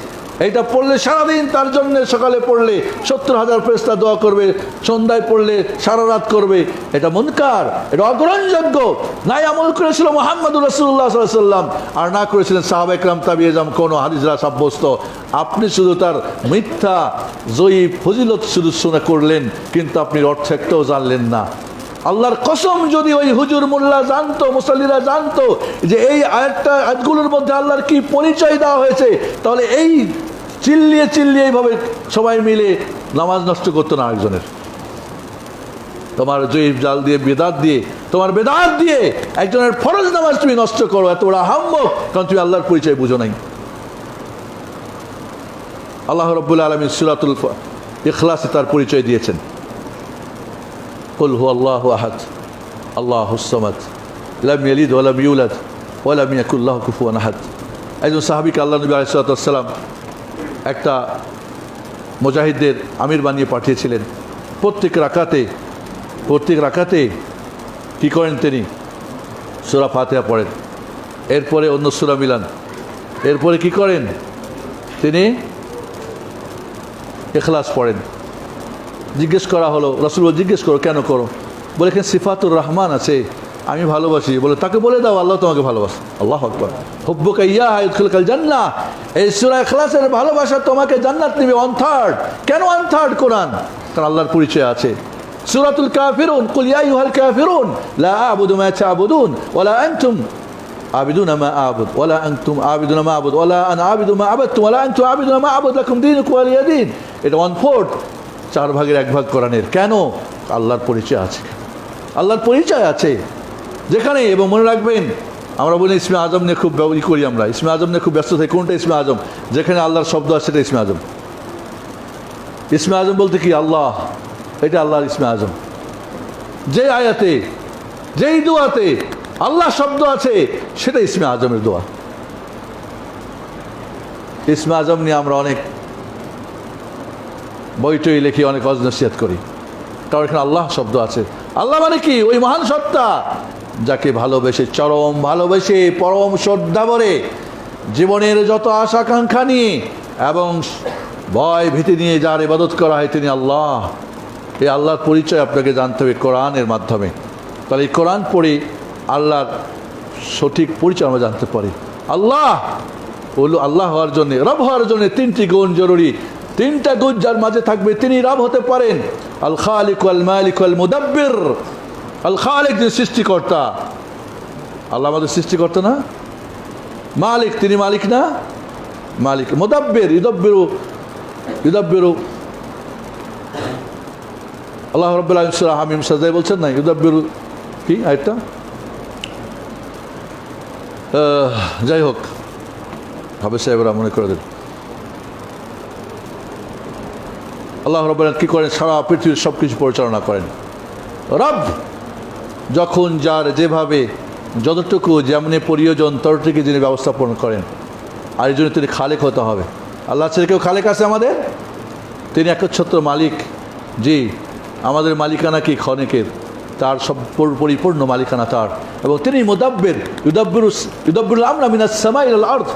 এইটা পড়লে সারাদিন তার জন্য, সকালে পড়লে 70,000 ফেরেশতা দোয়া করবে, সন্ধ্যায় পড়লে সারা রাত করবে। এটা মুনকার, এটা অগ্রহণযোগ্য। নাই আমল করেছিল মুহাম্মদুর রাসূলুল্লাহ সাল্লাল্লাহু আলাইহি ওয়াসাল্লাম, আর না করেছিলেন সাহাবা ইকরাম, তাবিঈন, কোনো হাদিসরা সাব্যস্ত। আপনি শুধু তার মিথ্যা জয়ীফ ফজিলত শুধু শুনে করলেন, কিন্তু আপনি অর্থ একটাও জানলেন না। আল্লাহর কসম, যদি ওই হুজুর মোল্লা জানতো, মুসাল্লিরা জানতো যে এই আয়াতগুলোর মধ্যে আল্লাহর কি পরিচয় দেওয়া হয়েছে, তাহলে এই চিল্লিয়ে চিল্লিয়ে এইভাবে সবাই মিলে নামাজ নষ্ট করতো না আরেকজনের। তোমার জয়ীফ জাল দিয়ে, বেদাত দিয়ে, তোমার বেদাত দিয়ে একজনের ফরজ নামাজ তুমি নষ্ট করো, এত বড় আহাম্মক, কারণ তুমি আল্লাহর পরিচয় বুঝো নাই। আল্লাহ রাব্বুল আলামিন সূরাতুল ইখলাসে তার পরিচয় দিয়েছেন, কুল হুয়াল্লাহু আহাদ আল্লাহুস সামাদ লাম ইয়ালিদ ওয়া লাম ইউলাদ ওয়া লাম ইয়াকুল লাহু কুফুয়ান আহাদ। একজন সাহাবীকে আল্লাহ নবী আলাইহিস সালাতু ওয়াস সালাম একটা মুজাহিদদের আমির বানিয়ে পাঠিয়েছিলেন। প্রত্যেক রাকাতে কি করেন তিনি? সূরা ফাতিহা পড়েন, এরপরে অন্য সূরা মিলান, এরপরে কি করেন তিনি? ইখলাস পড়েন। জিজ্ঞেস করা হলো, রাসূল জিজ্ঞেস করো কেন করো? বলে এখানে সিফাতুর রহমান আছে, আমি ভালোবাসি। বলে তাকে বলে দাও আল্লাহ তোমাকে ভালোবাসে। আল্লাহু আকবার। হুব্বুকা ইয়্যাহা ইউদখিলুকাল জান্নাহ। এই সূরা ইখলাসের ভালোবাসা তোমাকে জান্নাত নেবে। 1/3। কেন 1/3 কোরআন? কারণ আল্লাহর পরিচয় আছে। সূরাতুল কাফিরুন, কুল ইয়া আইয়ুহাল কাফিরুন লা আ'বুদু মা তা'বুদুন ওয়া লা আনতুম আবিদুনা মা আ'বুদ ওয়া লা আনতুম আবিদুনা মা আ'বুদ ওয়া লা আনা আবিদু মা আ'বাদতুম ওয়া লা আনতুম আবিদুনা মা আ'বুদ লাকুম দীনুকুম ওয়ালিয়া দীন। এটা 1/4, 4 ভাগের 1 ভাগ কোরআনের। কেন? আল্লাহর পরিচয় আছে, আল্লাহর পরিচয় আছে যেখানে। এবং মনে রাখবেন, আমরা বলি ইসমে আজম নিয়ে খুব করি, আমরা ইসমে আজম নিয়ে খুব ব্যস্ত থাকি। কোনটা ইসমে আজম? যেখানে আল্লাহর শব্দ আছে সেটা ইসমে আজম। ইসমে আজম বলতে কি? আল্লাহ, এটা আল্লাহর ইসমে আজম। যে আয়াতে, যেই দোয়াতে আল্লাহ শব্দ আছে সেটা ইসমে আজমের দোয়া। ইসমে আজম নিয়ে আমরা অনেক বইটই লিখি, অনেক ওয়াজ নসিহত করি, কারণ এখানে আল্লাহ শব্দ আছে। আল্লাহ মানে কি? ওই মহান সত্তা যাকে ভালোবেসে, চরম ভালোবেসে, পরম শ্রদ্ধা ভরে, জীবনের যত আশা আকাঙ্ক্ষা নিয়ে এবং ভয় ভীতি নিয়ে যার ইবাদত করা হয় তিনি আল্লাহ। এই আল্লাহর পরিচয় আপনাকে জানতে হবে কোরআনের মাধ্যমে। তাহলে এই কোরআন পড়ে আল্লাহর সঠিক পরিচয় আমরা জানতে পারি। আল্লাহ বলল, আল্লাহ হওয়ার জন্যে, রব হওয়ার জন্যে 3টি গুণ জরুরি। 3টা গুণ যার মাঝে থাকবে তিনি রব হতে পারেন। আল খালিক ওয়াল মালিক ওয়াল মুদাব্বির। আল খালিক, যিনি সৃষ্টিকর্তা। আল্লাহ আমাদের সৃষ্টিকর্তা না? মালিক, তিনি মালিক না? মালিক। মুদাব্বির, ইউদাব্বিরু। আল্লাহ রাব্বুল আলামিন সূরা হামিম সাজদায় বলছেন না, ইউদাব্বিরু কি আয়াতটা? যাই হোক, হাফেজ সাহেবরা মনে করে দেন। আল্লাহ রাব্বুল আলামিন কি করেন? সারা পৃথিবীর সব কিছু পরিচালনা করেন। রব যখন যার যেভাবে যতটুকু যেমনি প্রয়োজন ততটুকু যিনি ব্যবস্থাপনা করেন, আর এই জন্য তিনি খালেক হতে হবে। আল্লাহ ছেড়ে কেউ খালেক আছে আমাদের? তিনি একচ্ছত্র মালিক। জি, আমাদের মালিকানা কি? খনিকের, তার সব পরিপূর্ণ মালিকানা তার। এবং তিনি মুদাব্বির, ইউদাব্বিরুল আমরা মিনাস সামাই ইলাল আরদ।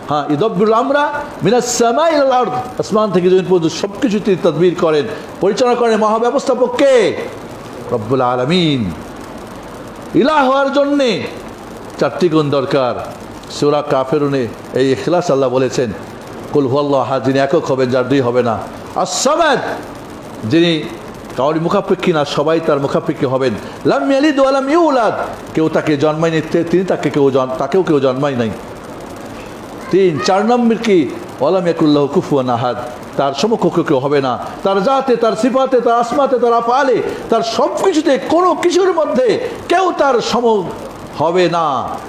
হ্যাঁ, ইউদাব্বিরুল আমরা মিনাস সামাই ইলাল আরদ। আসমান থেকে জমিন পর্যন্ত সব কিছু তিনি তাদবীর করেন, পরিচালনা করেন। মহাব্যবস্থাপক কে? রব্বুল আলামিন। ইলাহ হওয়ার জন্যে 4টি গুণ দরকার। সূরা কাফিরুনে এই ইখলাস আল্লাহ বলেছেন, কুল হুয়াল্লাহু আহাদ, যিনি একক হবেন, যার 2 হবে না। আস-সামাদ, যিনি কাউরি মুখাপেক্ষী না, সবাই তার মুখাপেক্ষী হবেন। লাম ইয়ালিদ ওয়া লাম ইউলাদ, কেউ তাকে জন্মায়নি, তিনি তাকেও কেউ জন্মায় নাই। 4 নম্বর কি? ওয়া লাম ইয়াকুল লাহু কুফুয়ান আহাদ, তার সমকক্ষ কেউ হবে না। তার জাতে, তার সিফাতে, তার আসমাতে, তার আফআলে, তার সব কিছুতে, কোনো কিছুর মধ্যে কেউ তার সম হবে না।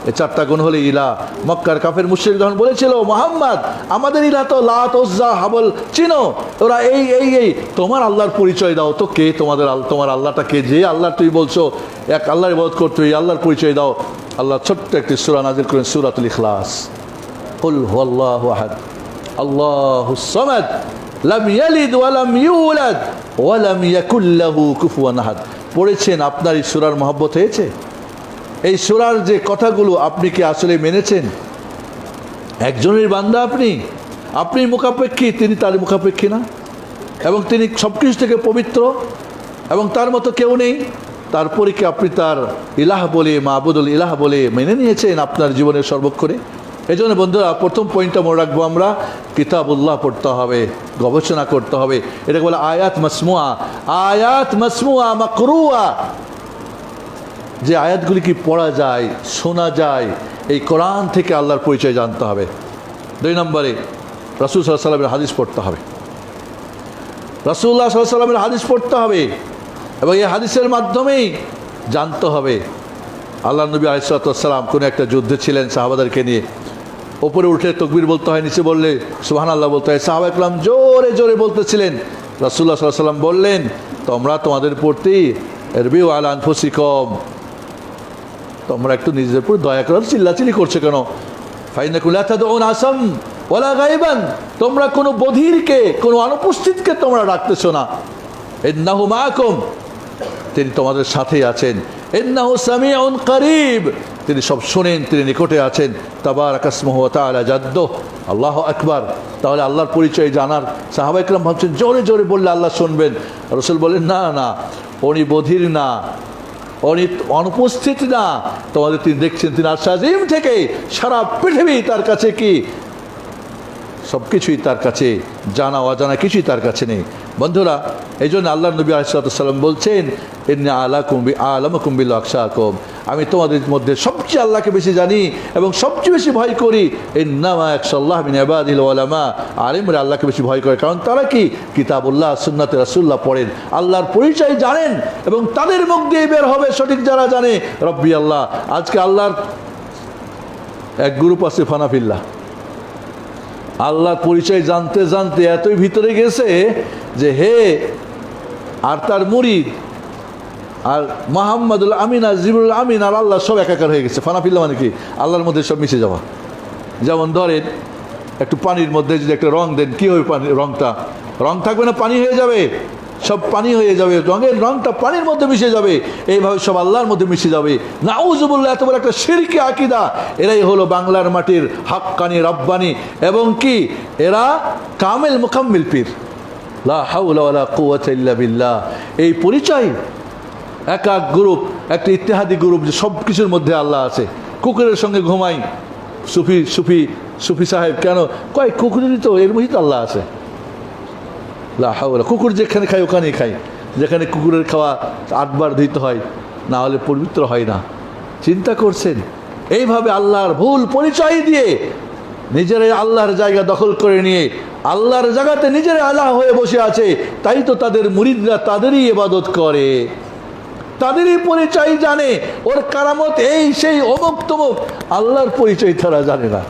এই চারটা গুণ হলে ইলা। মক্কার কাফের মুশরিক যখন বলেছিল মুহাম্মদ আমাদের ইলা তো লাত উজ্জা হাবল চিনো, ওরা এই এই এই তোমার আল্লাহর পরিচয় দাও তো, কে তোমার আল্লাহটা কে, যে আল্লাহ তুই বলছো এক আল্লাহর ইবাদত করতে, এই আল্লাহর পরিচয় দাও। আল্লাহ ছোট্ট একটি সূরা নাযিল করেন, সূরাতুল ইখলাস। কুল হুয়াল্লাহু আহাদ আল্লাহুস সামাদ লাম ইয়ালিদ ওয়া লাম ইউলাদ ওয়া লাম ইয়াকুল লাহু কুফুয়ান আহাদ। পড়েছেন, আপনার এই সূরার মহব্বত হয়েছে? এই সূরার যে কথাগুলো আপনি কি আসলে মেনেছেন? একজনের বান্দা আপনি মুখাপেক্ষী, তিনি তার মুখাপেক্ষী না, এবং তিনি সব কিছু থেকে পবিত্র এবং তার মতো কেউ নেই। তারপরে কি আপনি তার ইলাহ বলে, মাবুদুল ইলাহ বলে মেনে নিয়েছেন আপনার জীবনের সর্বক্ষণে? এই জন্য বন্ধুরা, প্রথম পয়েন্টটা মনে রাখবো আমরা, কিতাবুল্লাহ পড়তে হবে, গবেষণা করতে হবে। এটাকে বলে আয়াত মাসমুআ। আয়াত মাসমুআ মাকরুআ, যে আয়াতগুলি কি পড়া যায়, শোনা যায়, এই কোরআন থেকে আল্লাহর পরিচয় জানতে হবে। 2 নম্বরে রাসূল সাল্লাল্লাহু আলাইহি ওয়াসাল্লামের হাদিস পড়তে হবে। রাসূলুল্লাহ সাল্লাল্লাহু আলাইহি ওয়াসাল্লামের হাদিস পড়তে হবে এবং এই হাদিসের মাধ্যমেই জানতে হবে। আল্লাহ নবী আলাইহিস সালাতু ওয়াস সালাম কোনো একটা যুদ্ধে ছিলেন সাহাবাদেরকে নিয়ে, ওপরে উঠলে তাকবীর বলতে হয়, নিচে বললে সুবহানাল্লাহ বলতে হয়। সাহাবায়ে কেরাম জোরে জোরে বলতেছিলেন। রাসূলুল্লাহ সাল্লাল্লাহু আলাইহি ওয়াসাল্লাম বললেন, তোমরা তোমাদের প্রতি ইরবিউ আলা আনফুসিকুম, তোমরা একটু নিজেদের উপর দয়া করো, চিল্লাচিল্লি করছো কেন? ফাইনাকুম লা তাদউন আসাম ওয়ালা গায়বান, তোমরা কোনো বধিরকে, কোনো অনুপস্থিতকে তোমরা ডাকতেছো না। ইন্নাহু মাআকুম, তিনি তোমাদের সাথেই আছেন। ইন্নাহু সামিউন করিব, তিনি সব শোনেন, তিনি নিকটে আছেন। তাবারাকাসমুহু ওয়া তাআলা জাদ্দুহু, আল্লাহু আকবার। তাহলে আল্লাহর পরিচয় জানার সাহাবায়ে কেরাম ভাবছেন জোরে জোরে বললে আল্লাহ শুনবেন। রাসূল বলেন, না না, উনি বধির না, উনি অনুপস্থিত না, তোমাদের তিনি দেখছেন, তিনি আরশ আজিম থেকে সারা পৃথিবী তার কাছে কি, সব কিছুই তার কাছে, জানা অজানা কিছুই তার কাছে নেই। বন্ধুরা, এই জন্য আল্লাহ নবী আলাইহিস সালাম বলছেন, ইন্নী আ'লামুকুম বিল আখশাকুম, আমি তোমাদের মধ্যে সবচেয়ে আল্লাহকে বেশি জানি এবং সবচেয়ে বেশি ভয় করি। ইন্নামা ইয়াখশাল্লাহ মিন ইবাদিল উলামা, আলিমরা আল্লাহকে বেশি ভয় করে, কারণ তারা কি কিতাবুল্লাহ সুন্নাতে রাসূলুল্লাহ পড়েন, আল্লাহর পরিচয় জানেন, এবং তাদের মুখ দিয়ে বের হবে সঠিক যারা জানে রব্বি আল্লাহ। আজকে আল্লাহর এক গ্রুপ আছে ফানাফিল্লাহ, আল্লাহর পরিচয় জানতে জানতে এতই ভিতরে গেছে যে হে আর তার মুরিদ আর মুহাম্মাদুল আমিন আর জিবরুল আমিন আর আল্লাহ সব একাকার হয়ে গেছে। ফানাফিল্লাহ মানে কি? আল্লাহর মধ্যে সব মিশে যাওয়া। যেমন ধরেন একটু পানির মধ্যে যদি একটা রং দেন, কী হবে? রংটা রং থাকবে না, পানি হয়ে যাবে, সব পানি হয়ে যাবে, রঙের রংটা পানির মধ্যে মিশে যাবে। এইভাবে সব আল্লাহর মধ্যে মিশে যাবে। নাউযুবিল্লাহ, এত বড় একটা শিরকি আকীদা। এরাই হলো বাংলার মাটির হাক্কানি রব্বানি, এবং কি এরা কামেল মুকাম্মিল পীর। লা হাওলা ওয়ালা কুওয়াতা ইল্লা বিল্লাহ। এই পরিচয় এক এক গ্রুপ, একটা ইত্তেহাদি গ্রুপ, যে সব কিছুর মধ্যে আল্লাহ আছে। কুকুরের সঙ্গে ঘুমাই, সুফি সুফি সুফি সাহেব কেন কয়? কুকুরেরই তো, এর মধ্যেই তো আল্লাহ আছে। লা হাওলা, কুকুর যেখানে খায় ওখানেই খায়, যেখানে কুকুরের খাওয়া 8 বার ধুইতে হয়, না হলে পবিত্র হয় না। চিন্তা করছেন? এইভাবে আল্লাহর ভুল পরিচয় দিয়ে নিজেরাই আল্লাহর জায়গা দখল করে নিয়ে আল্লাহর জায়গাতে নিজেরাই আল্লাহ হয়ে বসে আছে। তাই তো তাদের মুরিদরা তাদেরই ইবাদত করে, তাদেরই পরিচয় জানে, ওর কারামত এই সেই অমুক তমুক, আল্লাহর পরিচয় তারা জানে না।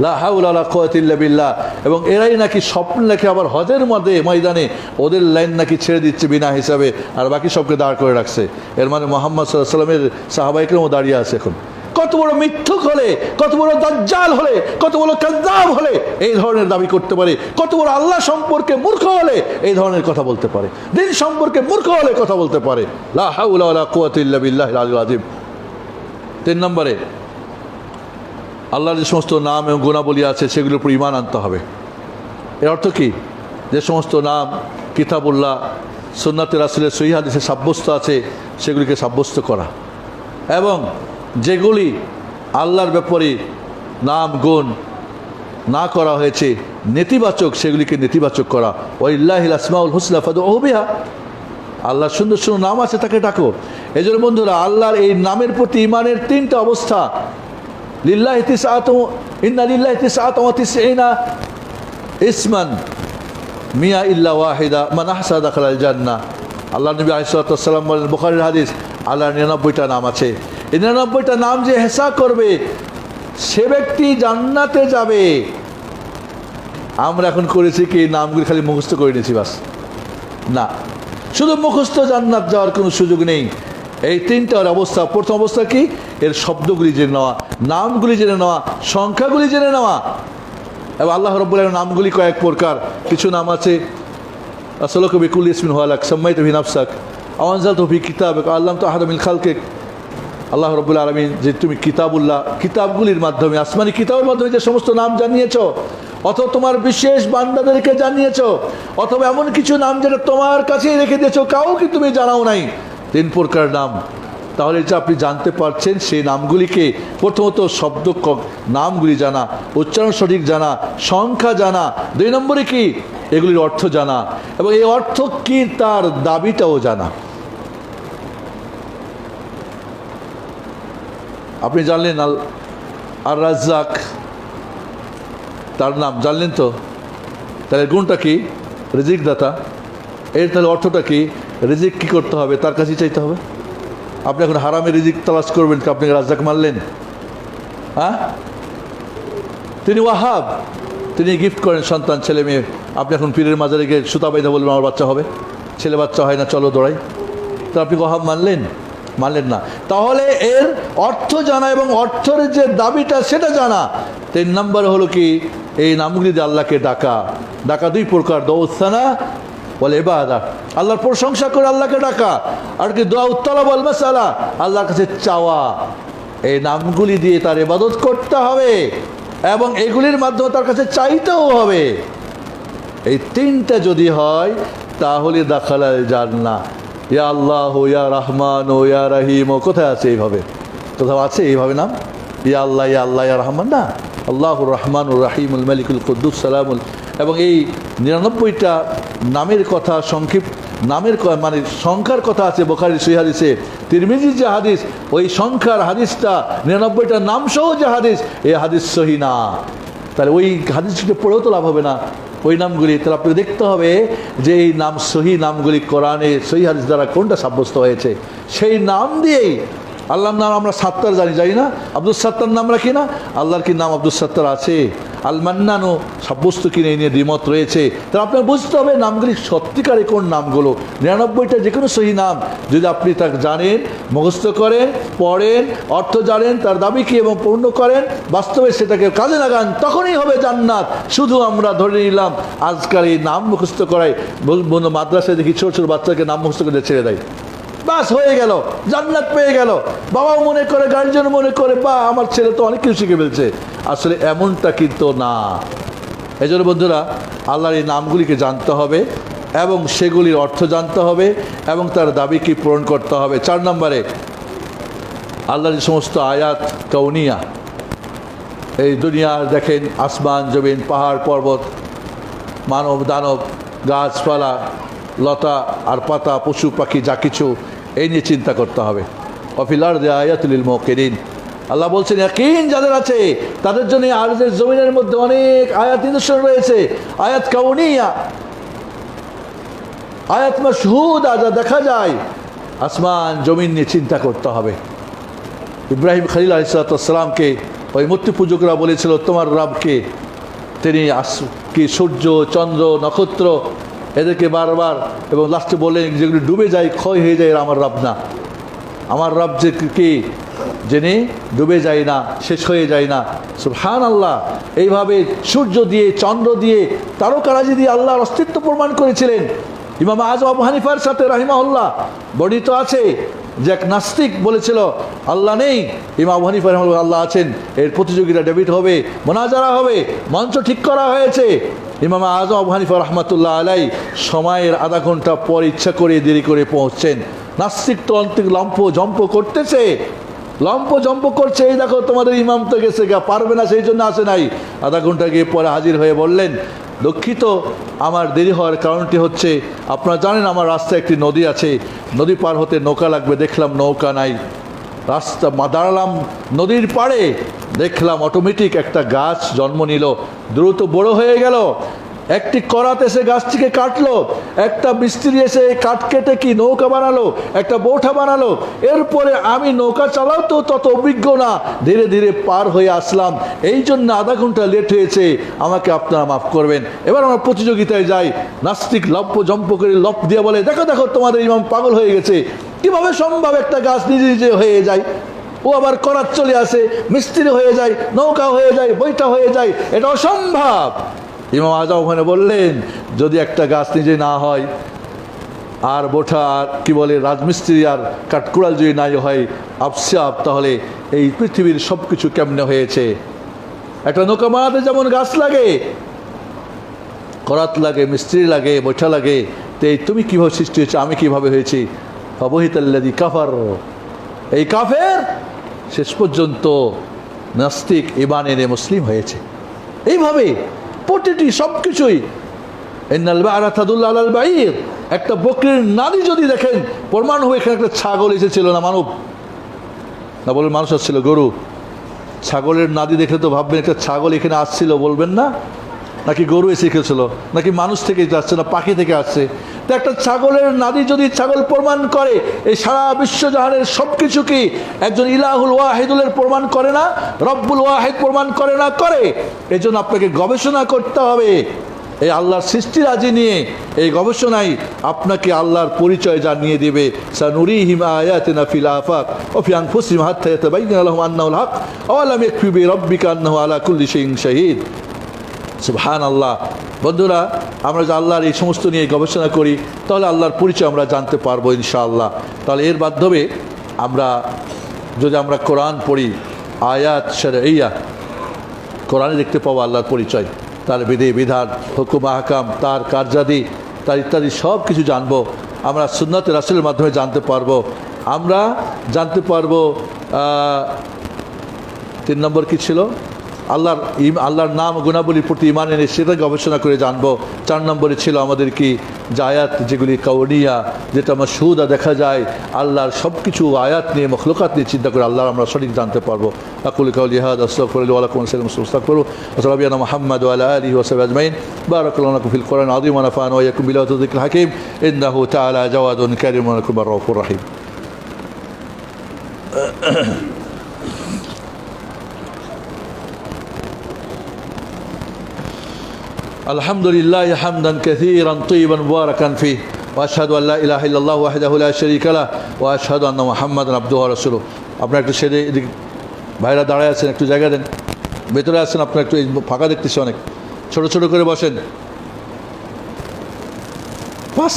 লা হাওলা ওয়ালা কুওয়াতা ইল্লা বিল্লাহ। এবং এরাই নাকি স্বপ্ন লেখে আবার হজের ময়দানে ওদের লাইন নাকি ছেড়ে দিচ্ছে বিনা হিসাবে, আর বাকি সবকে দাঁড় করে রাখছে। এর মানে মুহাম্মদ সাল্লাল্লাহু আলাইহি ওয়াসাল্লামের সাহাবায়ে কেরামও দাঁড়িয়ে আছে এখন। কত বড় মিথ্যুক হলে, কত বড় দাজ্জাল হলে, কত বড় কাযযাব হলে এই ধরনের দাবি করতে পারে? কত বড় আল্লাহ সম্পর্কে মূর্খ হলে এই ধরনের কথা বলতে পারে? দিন সম্পর্কে মূর্খ হলে কথা বলতে পারে? লা হাওলা ওয়ালা কুওয়াতা ইল্লা বিল্লাহিল আলিয়্যিল আযীম। 3 নম্বরে, আল্লাহর যে সমস্ত নাম এবং গুণাবলী আছে সেগুলোর উপর ঈমান আনতে হবে। এর অর্থ কি? যে সমস্ত নাম কিতাবুল্লাহ সুন্নাতে রাসূলের সহিহ হাদিসে সাব্যস্ত আছে সেগুলিকে সাব্যস্ত করা, এবং যেগুলি আল্লাহর ব্যাপারে নাম গুণ না করা হয়েছে নেতিবাচক, সেগুলিকে নেতিবাচক করা। ওয়ালিল্লাহিল আসমাউল হুসনা ফাদউহু বিহা, আল্লাহর সুন্দর সুন্দর নাম আছে, তাকে ডাকো। এই জন্য বন্ধুরা, আল্লাহর এই নামের প্রতি ঈমানের 3টা অবস্থা। লিল্লাহি তিসআতু, ইন্না লিল্লাহি তিসআতা ওয়া তিসঈনা ইসমান মিয়া ইল্লা ওয়াহিদা মান আহসা দাখালাল জান্নাহ। আল্লাহ নবী আলাইহিস সালাতু ওয়াস সালাম বলেন, বুখারীর হাদিস, আল্লাহর 99টা নাম আছে, এই 99টা নাম যে হেসা করবে সে ব্যক্তি জান্নাতে যাবে। আমরা এখন করেছি কি এই নামগুলি খালি মুখস্থ করে নিয়েছি বাস, না, শুধু মুখস্থ জান্নাত যাওয়ার কোনো সুযোগ নেই। এই তিনটার অবস্থা, প্রথম অবস্থা কি, এর শব্দগুলি জেনে নেওয়া, নামগুলি জেনে নেওয়া, সংখ্যাগুলি জেনে নেওয়া। এবং আল্লাহ রাব্বুল আলামিন নামগুলি কয়েক প্রকার। কিছু নাম আছে আসআলুকা বিকুল্লি ইসমিন হুয়া লাক সাম্মাইতা বিহি নাফসাক আও আনজালতাহু ফি কিতাবিক আও আল্লামতা আহাদা মিন খালকিক। আল্লাহ রাব্বুল আলামিন যে তুমি কিতাবুল্লাহ, কিতাবগুলির মাধ্যমে, আসমানি কিতাবের মাধ্যমে যে সমস্ত নাম জানিয়েছো, অথবা তোমার বিশেষ বান্দাদেরকে জানিয়েছো, অথবা এমন কিছু নাম যেটা তোমার কাছেই রেখে দিয়েছো, কাউকে তুমি জানাও নাই। 3 প্রকার নাম। তাহলে যে আপনি জানতে পারছেন সেই নামগুলিকে প্রথমত নামগুলি জানা, উচ্চারণ সঠিক জানা, সংখ্যা জানা। 2 নম্বরে কি, এগুলির অর্থ জানা, এবং এই অর্থ কি তার দাবিটাও জানা। আপনি জানলেন আর রাজ্জাক, তার নাম জানলেন তো, তাহলে গুণটা কি, রিজিক দাতা। এর তাহলে অর্থটা কি, রিজিক কি করতে হবে, তার কাছেই চাইতে হবে। আপনি এখন হারামে রিজিক তালাশ করবেন, আপনি রাজ্জাক মানলেন? হ্যাঁ, তিনি ওয়াহাব, তিনি গিফট করেন সন্তান, ছেলে মেয়ে। আপনি এখন পীরের মাজারে গিয়ে সুতা বাইধা বলবেন আমার বাচ্চা হবে, ছেলে বাচ্চা হয় না, চলো দৌড়াই। তো আপনি ওয়াহাব মানলেন? মানলেন না। তাহলে এর অর্থ জানা এবং অর্থের যে দাবিটা সেটা জানা। 3 নম্বরে হলো কি, এই নামগুলি দিয়ে আল্লাহকে ডাকা। 2 প্রকার, দৌসানা বলে ইবাদা, আল্লাহর প্রশংসা করে আল্লাহকে ডাকা, আর কি দোয়া উত্তলাব ওয়াল মাসালা, আল্লাহর কাছে চাওয়া। এই নামগুলি দিয়ে তার ইবাদত করতে হবে এবং এগুলির মাধ্যমে তার কাছে চাইতেও হবে। এই 3টা যদি হয় তাহলে দাখালাল জান্নাহ। ইয়া আল্লাহ, ইয়া রহমান, ও ইয়া রহিম, ও কোথায় আছে এইভাবে? কোথাও আছে এইভাবে নাম? ইয়া আল্লাহ, ইয়া আল্লাহ, ইয়া রহমান না, আল্লাহুর রহমানুর রাহিমুল মালিকুল কুদ্দুস সালামুল। এবং এই 99টা নামের কথা, সংক্ষিপ্ত নামের মানে সংখ্যার কথা আছে বুখারীর সহিহ হাদিসে, তিরমিজির যে হাদিস, ওই সংখ্যার হাদিসটা 99টা নাম সহ যে হাদিস, এই হাদিস সহিহ না। তাহলে ওই হাদিসটা পড়েও তো লাভ হবে না ওই নামগুলি। তাহলে আপনাকে দেখতে হবে যে এই নাম সহি নামগুলি কোরআনে সহি হাদিস দ্বারা কোনটা সাব্যস্ত হয়েছে। সেই নাম দিয়েই আল্লাহর নাম আমরা সাত্তার জানি না, আব্দুল সাত্তার নাম রাখি না। আল্লাহর কি নাম আব্দুল সাত্তার আছে? আল মান্নানও সাব্যস্ত কিনে নিয়ে দ্বিমত রয়েছে। তাহলে আপনার বুঝতে হবে নামগুলি সত্যিকারে কোন নামগুলো। 99টা যে কোনো সহি নাম যদি আপনি তা জানেন, মুখস্থ করেন, পড়েন, অর্থ জানেন, তার দাবি কি এবং পূর্ণ করেন, বাস্তবে সেটাকে কাজে লাগান, তখনই হবে জান্নাত। শুধু আমরা ধরে নিলাম আজকাল এই নাম মুখস্থ করায়, মাদ্রাসায় দেখি ছোট ছোট বাচ্চাকে নাম মুখস্থ করে ছেড়ে দেয়, বাস হয়ে গেল, জান্নাত পেয়ে গেল। বাবাও মনে করে, গার্জিয়ান মনে করে, বা আমার ছেলে তো অনেক কিছু শিখে ফেলছে। আসলে এমনটা কিন্তু না। এই জন্য বন্ধুরা, আল্লাহর এই নামগুলিকে জানতে হবে এবং সেগুলির অর্থ জানতে হবে এবং তার দাবি কি পূরণ করতে হবে। 4 নম্বরে আল্লাহর যে সমস্ত আয়াত কাউনিয়া, এই দুনিয়ার দেখেন আসমান জমিন, পাহাড় পর্বত, মানব দানব, গাছপালা, লতা আর পাতা, পশু পাখি, যা কিছু, এই নিয়ে চিন্তা করতে হবে। ওয়াফিল আরদি আয়াতুল লিল মুকিনিন, আল্লাহ বলছেন ইয়াকিন যাদের আছে তাদের জন্য আরজের জমিনের মধ্যে অনেক আয়াত নিদর্শন রয়েছে। আয়াত কাউনিয়া, আয়াত মাশহুদা, যা দেখা যায়। আসমান জমিন নিয়ে চিন্তা করতে হবে। ইব্রাহিম খলিল আলাইহিস সালামকে ওই মূর্তি পূজকরা বলেছিল তোমার রবকে। তিনি কি সূর্য, চন্দ্র, নক্ষত্র, এদেরকে বারবার, এবং লাস্টে বললেন যেগুলি ডুবে যায়, ক্ষয় হয়ে যায়, এরা আমার রব না। আমার রব যে কি, যিনি ডুবে যায় না, শেষ হয়ে যায় না। সুবহানাল্লাহ। এইভাবে সূর্য দিয়ে, চন্দ্র দিয়ে, তারকারাজি দিয়ে আল্লাহর অস্তিত্ব প্রমাণ করেছিলেন। ইমাম আযম আবু হানিফার সাথে রাহিমাহুল্লাহ বর্ণিত আছে যে এক নাস্তিক বলেছিল আল্লাহ নেই। ইমাম আবু হানিফা রাহিমাহুল্লাহ আল্লাহ আছেন। এর প্রতিযোগিতা ডেবিট হবে, মোনাজারা হবে, মঞ্চ ঠিক করা হয়েছে। ইমাম আযম আবু হানিফা রহমাতুল্লাহ আলাই সময়ের আধা ঘন্টা পর ইচ্ছা করে দেরি করে পৌঁছছেন। নাস্তিক তো অন্তিক লম্প জম্প করতেছে, লম্প জম্প করছে, এই দেখো তোমাদের ইমাম তো গেছে গা, পারবে না, সেই জন্য আসে নাই। আধা ঘন্টা গিয়ে পরে হাজির হয়ে বললেন দুঃখিত, আমার দেরি হওয়ার কারণটি হচ্ছে আপনারা জানেন আমার রাস্তায় একটি নদী আছে, নদী পার হতে নৌকা লাগবে, দেখলাম নৌকা নাই। রাস্তা দাঁড়ালাম নদীর পাড়ে, দেখলাম অটোমেটিক একটা গাছ জন্ম নিল, দ্রুত বড় হয়ে গেল। একটি করাত এসে গাছটিকে কাটলো, একটা মিস্ত্রি এসে কাঠ কেটে কি নৌকা বানালো, একটা বৌঠা বানালো। এরপরে আমি নৌকা চালাও তো তত অভিজ্ঞ না, ধীরে ধীরে পার হয়ে আসলাম, এই জন্য আধা ঘন্টা লেট হয়েছে, আমাকে আপনারা মাফ করবেন। এবার আমরা প্রতিযোগিতায় যাই, নাস্তিক লপ্প জম্প করে লপ দিয়ে বলে, দেখো দেখো তোমাদের ইমাম পাগল হয়ে গেছে, কিভাবে সম্ভব একটা গাছ নিজে নিজে হয়ে যায়? ও আবার করাত চলে আসে, মিস্ত্রি হয়ে যায়, নৌকা হয়ে যায়, বইটা হয়ে যায়, এটা অসম্ভব। ইমাম আজম ওখানে বললেন, যদি একটা গাছ নিজে না হয়, আর বোঠা আর কি বলে রাজমিস্ত্রি আর কাঠকুড়াল যদি নাই হয় আফসাব, তাহলে এই পৃথিবীর সব কিছু কেমনে হয়েছে? একটা নৌকা বানাতে যেমন গাছ লাগে, করাত লাগে, মিস্ত্রি লাগে, বৈঠা লাগে, তো এই তুমি কীভাবে সৃষ্টি হয়েছে, আমি কিভাবে হয়েছি? ফাবহিতাল্লাযী কাফার, এই কাফের শেষ পর্যন্ত নাস্তিক ঈমান এনে মুসলিম হয়েছে। এইভাবে প্রতিটি সব কিছুই, ইন্নাল বা'রা তাদুল্লু আলাল বা'ীর, একটা বকরির নাদি যদি দেখেন প্রমাণ হবে এখানে একটা ছাগল এসেছিল, না মানব, না বলেন মানুষ আসছিল, গরু। ছাগলের নাদি দেখে তো ভাববেন একটা ছাগল এখানে আসছিল, বলবেন না? নাকি গরু এসে খেয়েছিল, নাকি মানুষ থেকে আসছে, না পাখি থেকে আসছে? তো একটা ছাগলের নাদি যদি ছাগল প্রমাণ করে, এই সারা বিশ্বজাহানের সব কিছু কি একজন ইলাহুল ওয়াহিদুলের প্রমাণ করে না? রব্বুল ওয়াহিদ প্রমাণ করে না? করে। এই জন্য আপনাকে গবেষণা করতে হবে এই আল্লাহর সৃষ্টিরাজি নিয়ে। এই গবেষণায় আপনাকে আল্লাহর পরিচয় জানিয়ে দেবে। সানুরিহিম আয়াতিনা ফিল আফাক ওয়া ফি আনফুসিহিম হাত্তা ইয়াতাবাyyana লাহুম আন্নাহুল হক ওয়া লাম ইয়াকফি বিরাব্বিকা আন্নাহু আলা কুল্লি শাইইন শাহীদ। সুবহানাল্লাহ। বন্ধুরা, আমরা যে আল্লাহর এই সমস্ত নিয়ে গবেষণা করি, তাহলে আল্লাহর পরিচয় আমরা জানতে পারবো ইনশাআল্লাহ। তাহলে এর মাধ্যমে আমরা যদি আমরা কোরআন পড়ি, আয়াত শরঈয়া, কোরআনে দেখতে পাবো আল্লাহর পরিচয়, তার বিধি বিধান, হুকুম আহকাম, তার কার্যাদি, তার ইত্যাদি সব কিছু জানবো। আমরা সুন্নাতে রাসূলের মাধ্যমে জানতে পারবো। আমরা জানতে পারবো 3 নম্বর কি ছিল, আল্লাহর নাম গুণাবলীর প্রতি ঈমান এনে সেটা গবেষণা করে জানবো। 4 নম্বরে ছিল আমাদের কি যে আয়াত যেগুলি কাউনিয়া, যেটা আমার মাশহুদা দেখা যায়, আল্লাহর সব কিছু আয়াত নিয়ে, মখলুকাত নিয়ে চিন্তা করে আল্লাহর আমরা সঠিক জানতে পারবো। আকুল কাউলি হাযা আস্তাগফিরুল্লাহ ওয়া লাকুম আস্তাগফিরু ওয়া সাল্লাল্লাহু মুহাম্মাদ ওয়া আলা আলিহি ওয়া সাহবিহি আজমাইন। বারাকাল্লাহু লাকুম ফিল কোরআনিল আযীম ওয়া নাফা'না ওয়া ইয়াকুম বিল যিকরিল হাকীম ইন্নাহু তাআলা জাওয়াদুন কারীমুন রাউফুর রাহিম। আলহামদুলিল্লাহ হামদান কাসীরান তাইয়িবান মুবারাকান ফীহি ওয়া আশহাদু আল্লা ইলাহা ইল্লাল্লাহু ওয়াহদাহু লা শারীকা লাহু ওয়া আশহাদু আন্না মুহাম্মাদান আবদুহু ওয়া রাসূলুহু। আপনারা একটু সেরে এদিকে ভাইরা দাঁড়ায় আছেন, একটু জায়গা দেন, ভেতরে আছেন আপনারা একটু, ফাঁকা দেখতেছি অনেক, ছোট ছোট করে বসেন। 5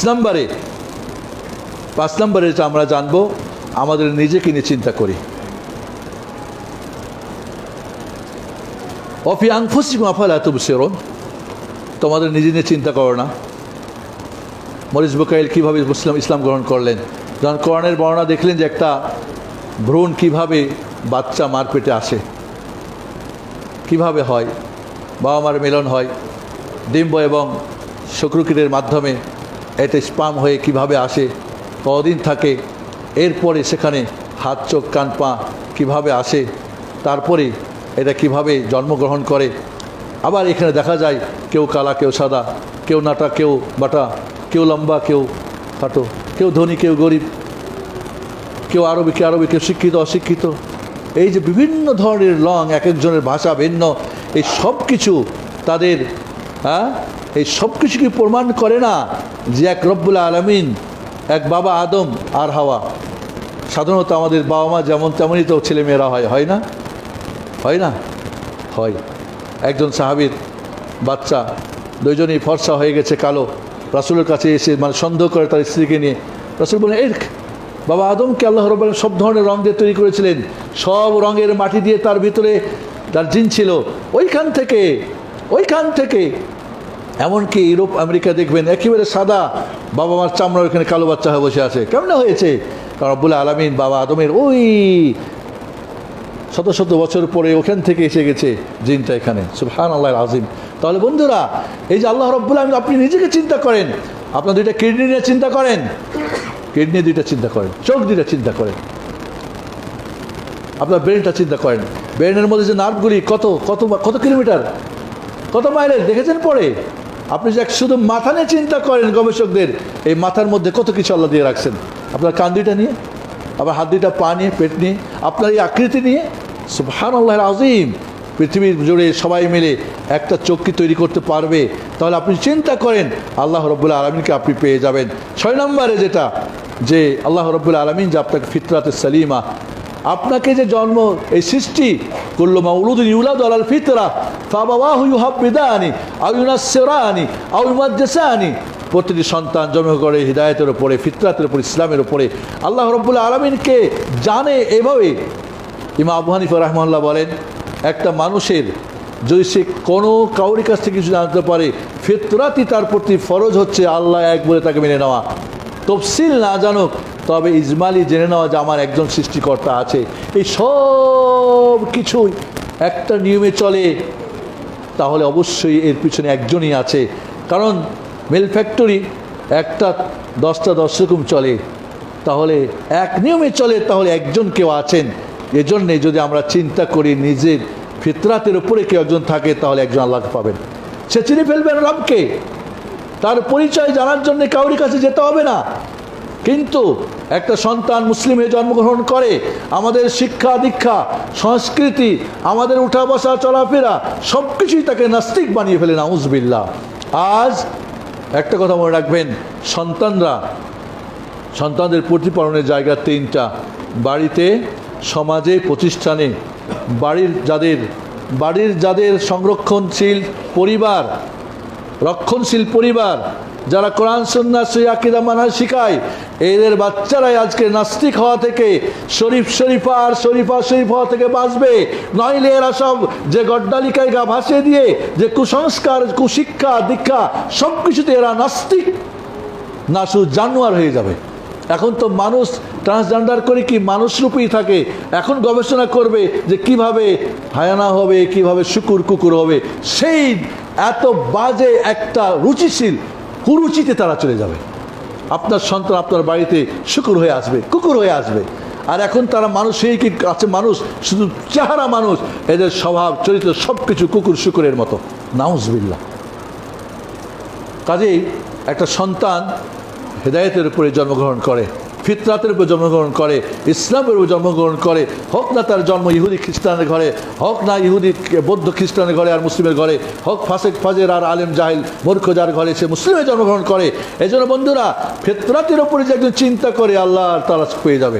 নম্বরে আমরা জানবো আমাদের নিজেকে নিয়ে চিন্তা করি। ওয়া ফি আনফুসিকুম আফালা তুবসিরুন, তোমাদের নিজে নিয়ে চিন্তা করো না। মরিস বুকাইল কীভাবে ইসলাম গ্রহণ করলেন, যখন কোরআনের বর্ণনা দেখলেন যে একটা ভ্রূণ কিভাবে বাচ্চা মার পেটে আসে, কিভাবে হয়, বাবা মার মিলন হয়, ডিম্ব এবং শুক্রকীটের মাধ্যমে এটা স্পাম হয়ে কিভাবে আসে, কদিন থাকে, এরপরে সেখানে হাত চোখ কান পা কীভাবে আসে, তারপরে এটা কিভাবে জন্মগ্রহণ করে। আবার এখানে দেখা যায় কেউ কালা, কেউ সাদা, কেউ নাটা, কেউ বাটা, কেউ লম্বা, কেউ খাটো, কেউ ধনী, কেউ গরিব, কেউ আরবি, কেউ শিক্ষিত, অশিক্ষিত। এই যে বিভিন্ন ধরনের রং, এক একজনের ভাষা ভিন্ন, এই সব কিছু তাদের এই সব কিছু কি প্রমাণ করে না যে এক রব্বুল আলামিন, এক বাবা আদম আর হাওয়া। সাধারণত আমাদের বাবা মা যেমন তেমনই তো ছেলেমেয়েরা হয় না? হয় না? হয়। একজন সাহাবীর বাচ্চা, দুইজনই ফর্সা হয়ে গেছে, কালো, রাসূলের কাছে এসে মানে সন্দেহ করে তার স্ত্রীকে নিয়ে। রাসূল বলেন, বাবা আদমকে আল্লাহ রাব্বুল আলামিন সব ধরনের রং দিয়ে তৈরি করেছিলেন, সব রঙের মাটি দিয়ে তার ভিতরে তার জিন ছিল, ওইখান থেকে এমনকি ইউরোপ আমেরিকা দেখবেন একেবারে সাদা, বাবা মার চামড়া ওইখানে কালো বাচ্চা হয়ে বসে আছে। কেমন হয়েছে? কারণ রব্বুল আলামিন বাবা আদমের ওই শত শত বছর পরে ওখান থেকে এসে গেছে জিনটা এখানে। সুবহানাল্লাহিল আযীম। তাহলে বন্ধুরা, এই যে আল্লাহ রাব্বুল আলামিন, আপনি নিজেকে চিন্তা করেন, আপনার 2টা কিডনি নিয়ে চিন্তা করেন, কিডনি 2টা চিন্তা করেন, চোখ 2টা চিন্তা করেন, আপনার ব্রেনটা চিন্তা করেন, ব্রেনের মধ্যে যে নার্ভগুলি কত কিলোমিটার, কত মাইলের দেখেছেন পরে? আপনি যে শুধু মাথা নিয়ে চিন্তা করেন গবেষকদের, এই মাথার মধ্যে কত কিছু আল্লাহ দিয়ে রাখছেন। আপনার কান দুইটা নিয়ে, আবার হাত দুইটা পা নিয়ে, পেট নিয়ে, আপনার এই আকৃতি নিয়ে, সুবহানাল্লাহিল আযীম। পৃথিবীর জুড়ে সবাই মিলে একটা চক্ষু তৈরি করতে পারবে, তাহলে আপনি চিন্তা করেন আল্লাহ রাব্বুল আলামিনকে আপনি পেয়ে যাবেন। 6 নম্বরে যেটা, যে আল্লাহ রাব্বুল আলামিন যে আপনাকে ফিতরাতে সালিমা, আপনাকে যে জন্ম, এই সৃষ্টি, কুল্লু মাউলুদিন ইউলাদু আলাল ফিতরা ফাবাওয়াহু ইউহাব্বিদানি আও ইউনাসসিরানি আও ইউমাজ্জিসানি, প্রতিটি সন্তান জন্ম করে হিদায়াতের উপরে, ফিতরাতের উপরে, ইসলামের উপরে। আল্লাহ রাব্বুল আলামিনকে জানে এভাবে। ইমাম আবু হানিফা রাহমাহুল্লাহ বলেন, একটা মানুষের যদি সে কোনো কাউরির কাছ থেকে কিছু জানতে পারে, ফিতরাতই তার প্রতি ফরজ হচ্ছে আল্লাহ এক বলে তাকে মেনে নেওয়া। তফসিল না জানুক, তবে ইজমালি জেনে নেওয়া যে আমার একজন সৃষ্টিকর্তা আছে। এই সব কিছুই একটা নিয়মে চলে, তাহলে অবশ্যই এর পিছনে একজনই আছে। কারণ মিল ফ্যাক্টরি একটা 10টা 10 রকম চলে, তাহলে এক নিয়মে চলে, তাহলে একজন কেউ আছেন। এজন্যে যদি আমরা চিন্তা করি নিজের ফিতরাতের উপরে কেউ একজন থাকে, তাহলে একজন আল্লাহকে পাবেন। সে চিনে ফেলবেন রবকে, তার পরিচয় জানার জন্য কাউরির কাছে যেতে হবে না। কিন্তু একটা সন্তান মুসলিম হয়ে জন্মগ্রহণ করে, আমাদের শিক্ষা দীক্ষা, সংস্কৃতি, আমাদের উঠা বসা চলাফেরা সব কিছুই তাকে নাস্তিক বানিয়ে ফেলে, নাউজুবিল্লাহ। আজ একটা কথা মনে রাখবেন, সন্তানদের প্রতিপালনের জায়গা 3টা: বাড়িতে, সমাজে, প্রতিষ্ঠানে। বাড়ির যাদের সংরক্ষণশীল পরিবার, রক্ষণশীল পরিবার, যারা কোরআন সুন্নাহ সহিহ আকীদা মানা শিখায়, এদের বাচ্চারাই আজকে নাস্তিক হওয়া থেকে, শরীফা হওয়া থেকে বাঁচবে। নইলে এরা সব যে গড্ডালিকায় গা ভাসিয়ে দিয়ে যে কুসংস্কার, কুশিক্ষা দীক্ষা সব কিছুতে এরা নাস্তিক, নাসু জানোয়ার হয়ে যাবে। এখন তো মানুষ ট্রান্সজেন্ডার করে কি মানুষরূপেই থাকে। এখন গবেষণা করবে যে কিভাবে হায়ানা হবে, কিভাবে কুকুর হবে। সেই এত বাজে একটা রুচিশীল কুরুচিতে তারা চলে যাবে। আপনার সন্তান আপনার বাড়িতে কুকুর হয়ে আসবে। আর এখন তারা মানুষ হয়ে কি আছে? মানুষ শুধু চেহারা মানুষ, এদের স্বভাব চরিত্র সব কিছু শুকুরের মতো, নাউজুবিল্লাহ। কাজেই একটা সন্তান হেদায়েতের উপরে জন্মগ্রহণ করে, ফিতরাতের উপর জন্মগ্রহণ করে, ইসলামের উপর জন্মগ্রহণ করে, হোক না তার জন্ম ইহুদি খ্রিস্টানের ঘরে, হোক না ইহুদি বৌদ্ধ খ্রিস্টানের ঘরে আর মুসলিমের ঘরে, হোক ফাসেক ফাজের আর আলেম জাহিল মূর্খ যার ঘরে, সে মুসলিমে জন্মগ্রহণ করে। এই জন্য বন্ধুরা, ফিতরাতের উপরে যে একজন চিন্তা করে আল্লাহ তাআলা পেয়ে যাবে,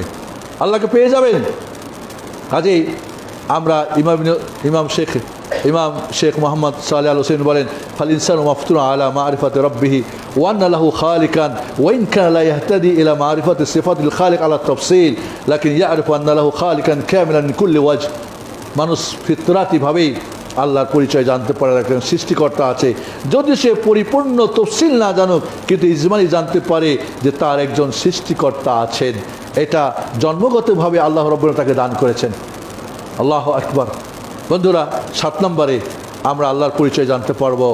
আল্লাহকে পেয়ে যাবেন। কাজেই আমরা ইমাম শেখ মোহাম্মদ সালেহ আল হোসেন বলেন, ফাল ইনসানু মাফতুন আলা মারিফাতি রাব্বিহি ওয়া আন্না লাহু খালিকান ওয়া ইন কানা লা ইয়াহতাদি ইলা মারিফাতি সিফাতিল খালিক আলা তাফসিল লাকিন ইয়ারিফু আন্না লাহু খালিকান কামিলান মিন কুল্লি ওয়াজহ। মানুষ ফিতরাতিভাবেই আল্লাহর পরিচয় জানতে পারে, একজন সৃষ্টিকর্তা আছে। যদি সে পরিপূর্ণ তফসিল না জানুক, কিন্তু ইজমালি জানতে পারে যে তার একজন সৃষ্টিকর্তা আছেন। এটা জন্মগতভাবে আল্লাহ রাব্বুল তাকে দান করেছেন। আল্লাহু আকবার। বন্ধুরা, 7 নম্বরে আমরা আল্লাহর পরিচয় জানতে পারবো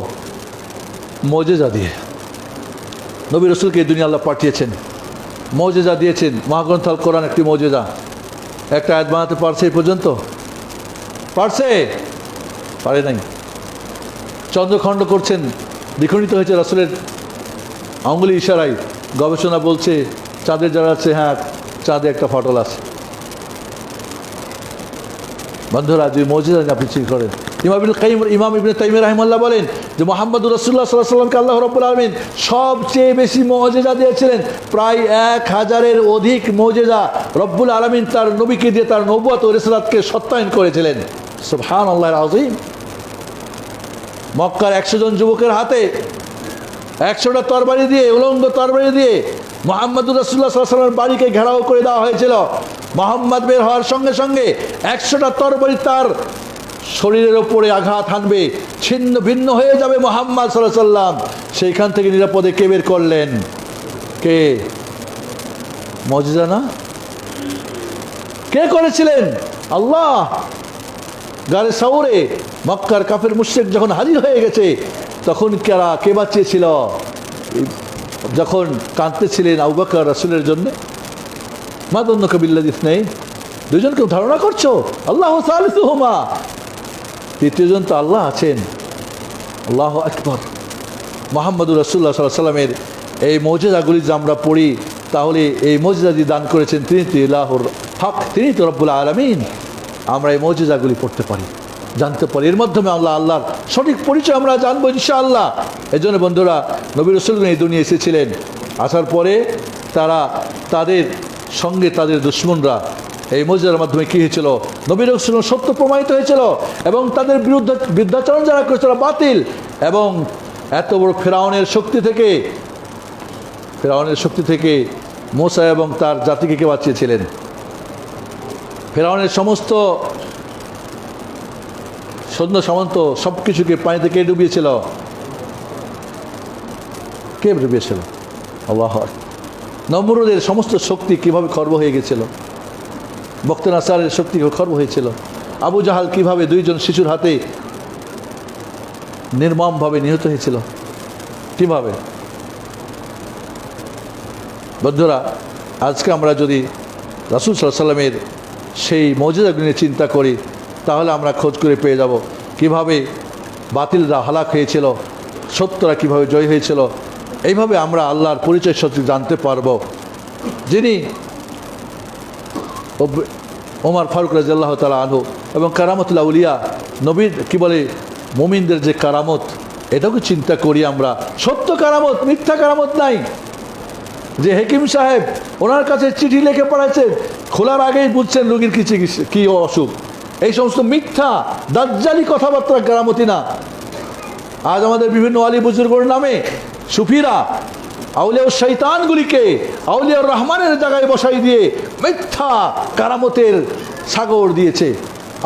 মুজিজা দিয়ে। নবী রাসূলকে এই দুনিয়া আল্লাহ পাঠিয়েছেন, মুজিজা দিয়েছেন। মহাগ্রন্থ আল কোরআন একটি মুজিজা। একটা আয়াত বানাতে পারছে এই পর্যন্ত? পারে নাই। চন্দ্রখণ্ড করছেন, দ্বিখণ্ডিত হয়েছে রাসূলের আঙ্গুলি ইশারায়। গবেষণা বলছে চাঁদের যারা আছে, হ্যাঁ চাঁদে একটা ফাটল আছে। বন্ধুরা, যে মুজিজা আপনি ঠিক করেন। ইমাম ইবনে তাইমিয়া রাহিমাহুল্লাহ বলেন যে মুহাম্মদুর রাসূলুল্লাহ সাল্লাল্লাহু আলাইহি ওয়াসাল্লামকে আল্লাহ রাব্বুল আলামিন সবচেয়ে বেশি মুজিজা দিয়েছিলেন। প্রায় 1000-এর অধিক মুজিজা রব্বুল আলামিন তার নবীকে দিয়ে তার নবুয়ত ও রিসালাতকে সত্যায়ন করেছিলেন। সুবহানাল্লাহিল আযীম। মক্কার 100 জন যুবকের হাতে 100টা তরবারি দিয়ে, উলঙ্গ তরবারি দিয়ে মুহাম্মদুর রাসূলুল্লাহ সাল্লাল্লাহু আলাইহি ওয়াসাল্লামের বাড়িকে ঘেরাও করে দেওয়া হয়েছিল। মুহাম্মদ বের হওয়ার সঙ্গে সঙ্গে 100টা তরবারি তার শরীরের ওপরে আঘাত হানবে, ছিন্ন ভিন্ন হয়ে যাবে মুহাম্মদ সাল্লাল্লাহু আলাইহি ওয়াসাল্লাম। সেইখান থেকে নিরাপদে কে বের করলেন? কে? মুজিজা না? কে করেছিলেন? আল্লাহ। গারে সাউরে মক্কার কাফের মুশরিক যখন হাজির হয়ে গেছে, তখন কে বাঁচিয়েছিল? যখন কাঁদতেছিলেন আবু বকর রাসূলের জন্য, মা দন্নকা বিল্লাযী ইসনাইন, দুজনকে ধারণা করছো আল্লাহু সালিসুহুমা, তৃতীয়জন তো আল্লাহ আছেন। আল্লাহু আকবার। মুহাম্মদুর রাসূলুল্লাহ সাল্লাল্লাহু আলাইহি সাল্লামের এই মৌজিজাগুলি যে আমরা পড়ি, তাহলে এই মৌজিজা যে দান করেছেন তিনি তো ইলাহুর হক, তিনি তো রব্বুল আলামিন। আমরা এই মৌজিজাগুলি পড়তে পারি, জানতে পারি, এর মাধ্যমে আল্লাহর সঠিক পরিচয় আমরা জানবো ইনশাআল্লাহ। এই জন্য বন্ধুরা, নবী রাসূলগণ এই দুনিয়া এসেছিলেন, আসার পরে তারা তাদের সঙ্গে তাদের দুশমনরা এই মৌজিজার মাধ্যমে কী হয়েছিল, নবী রাসূলগণ সত্য প্রমাণিত হয়েছিল এবং তাদের বিরুদ্ধে বিদ্যাচরণ যারা করেছিল বাতিল। এবং এত বড় ফেরাউনের শক্তি থেকে মূসা এবং তার জাতিকে কে বাঁচিয়েছিলেন? ফেরাউনের সমস্ত সৈন্য সামন্ত সব কিছুকে পানিতে কে ডুবিয়েছিল? কে ডুবিয়েছিল? আল্লাহ। নমরুদের সমস্ত শক্তি কিভাবে খর্ব হয়ে গেছিল, বখতে নাসারের শক্তি খর্ব হয়েছিল। আবু জাহাল কিভাবে দুইজন শিশুর হাতে নির্মমভাবে নিহত হয়েছিল, কিভাবে? বন্ধুরা, আজকে আমরা যদি রাসূল সাল্লাল্লাহু আলাইহি সাল্লামের সেই মৌজিজাগুলি নিয়ে চিন্তা করি, তাহলে আমরা খোঁজ করে পেয়ে যাব কিভাবে বাতিলরা হালাক হয়েছিল, সত্যরা কিভাবে জয় হয়েছিল। এইভাবে আমরা আল্লাহর পরিচয় সত্যি জানতে পারব। যিনি ওমর ফারুক রাদিয়াল্লাহু তাআলা আনহু এবং কারামতুল আউলিয়া, নবীর কি বলে মুমিনদের যে কারামত, এটাকে চিন্তা করি আমরা। সত্য কারামত, মিথ্যা কারামত নাই। যে হাকিম সাহেব ওনার কাছে চিঠি লিখে পাঠাচ্ছেন, খোলার আগেই বুঝছেন রোগীর কী অসুখ। এই সমস্ত মিথ্যা দাজ্জালি কথাবার্তা কারামতি না। আজ আমাদের বিভিন্ন আলী বুজুর্গর নামে সুফিরা আউলিয়া শয়তানগুলিকে আউলিয়া রহমানের জায়গায় বসাই দিয়ে মিথ্যা কারামতের সাগর দিয়েছে।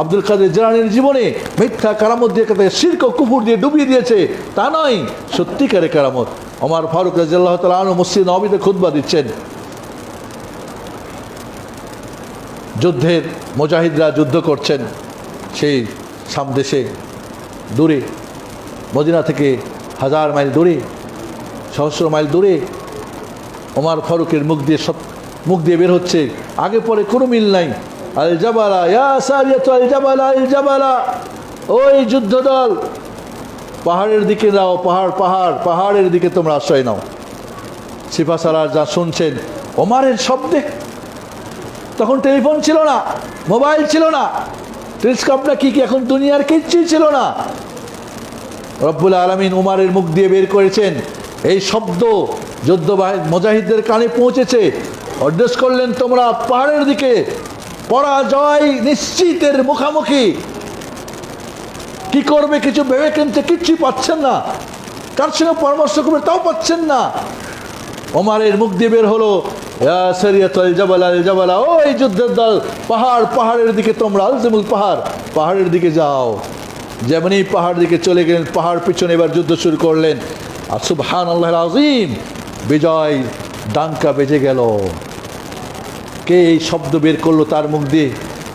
আব্দুল কাদের জিলানীর জীবনে মিথ্যা কারামত দিয়ে শিরক ও কুফর দিয়ে ডুবিয়ে দিয়েছে। তা নয়, সত্যিকারের কারামত। ওমর ফারুক রাদিয়াল্লাহু তাআলা আনহু মসজিদ নববীতে খুতবা দিচ্ছেন, যুদ্ধের মুজাহিদরা যুদ্ধ করছেন সেই সামদেশে, দূরে, মদিনা থেকে 1000 মাইল দূরে, সহস্র মাইল দূরে। ওমর ফারুকের মুখ দিয়ে বের হচ্ছে, আগে পরে কোনো মিল নাই। আল জাবালা ইয়া সারিয়াতু আল জাবালা আল জাবালা, ওই যুদ্ধ দল পাহাড়ের দিকে যাও, পাহাড়ের দিকে তোমরা আশ্রয় নাও। সিপাহসালার যা শুনছেন ওমরের শব্দে, তখন টেলিফোন ছিল না, মোবাইল ছিল না, টেলিস্কোপ না কি এখন দুনিয়ার কিচ্ছুই ছিল না। রব্বুল আলামিন ওমরের মুখ দিয়ে বের করেছেন, এই শব্দ যুদ্ধ মুজাহিদদের কানে পৌঁছেছে। অর্ডার করলেন, তোমরা পাহাড়ের দিকে, পরাজয় নিশ্চিতের মুখামুখি। কি করবে কিছু ভেবে কিনতে কিচ্ছুই পাচ্ছেন না, কার সঙ্গে পরামর্শ করবে তাও পাচ্ছেন না। ওমরের মুখ দিয়ে বের হলো, ইয়া সারিয়াতুল জাবালা আল জাবালা, ওই যুদ্ধের দল পাহাড়ের দিকে তোমরা, আলজিমুল পাহাড়ের দিকে যাও। যেমনই পাহাড় দিকে চলে গেলেন, পাহাড় পিছনে এবার যুদ্ধ শুরু করলেন। আর সুবহানাল্লাহিল আযীম, বিজয় ডাঙ্কা বেজে গেল। কে এই শব্দ বের করলো তার মুখ দিয়ে?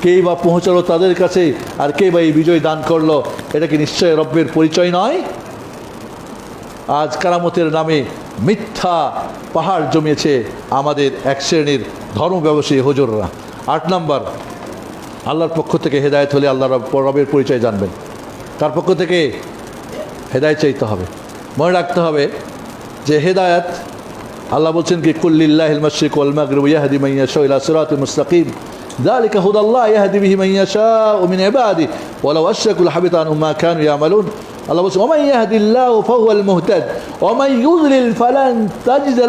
কেই বা পৌঁছালো তাদের কাছে? আর কে বা এই বিজয় দান করলো? এটা কি নিশ্চয় রব্বের পরিচয় নয়? আজ কারামতের নামে মিথ্যা পাহাড় জমিয়েছে আমাদের এক শ্রেণীর ধর্ম ব্যবসায়ী হুজুররা। 8 নম্বর, আল্লাহর পক্ষ থেকে হেদায়েত হলে আল্লাহ রবের পরিচয় জানবেন। তার পক্ষ থেকে হেদায়েত চাইতে হবে। মনে রাখতে হবে যে হেদায়েত, আল্লাহ বলছেন কি, কুল্লিল্লাহিল মাশরিক ওয়াল মাগরিব ইয়াহদি মান ইয়াশাউ ইলা সিরাতিল মুস্তাকিম যালিকা হুদাল্লাহ ইয়াহদি বিহি মান ইয়াশাউ মিন ইবাদিহি ওয়ালাউ আশরাকু লাহাবিতা আনহুম মা কানু ইয়ামালুন। আল্লাহ বলছেন, ওয়া মান ইয়াহদিল্লাহু ফাহুয়াল মুহতাদ ওয়া মান ইউযলিল ফালান তাজিদ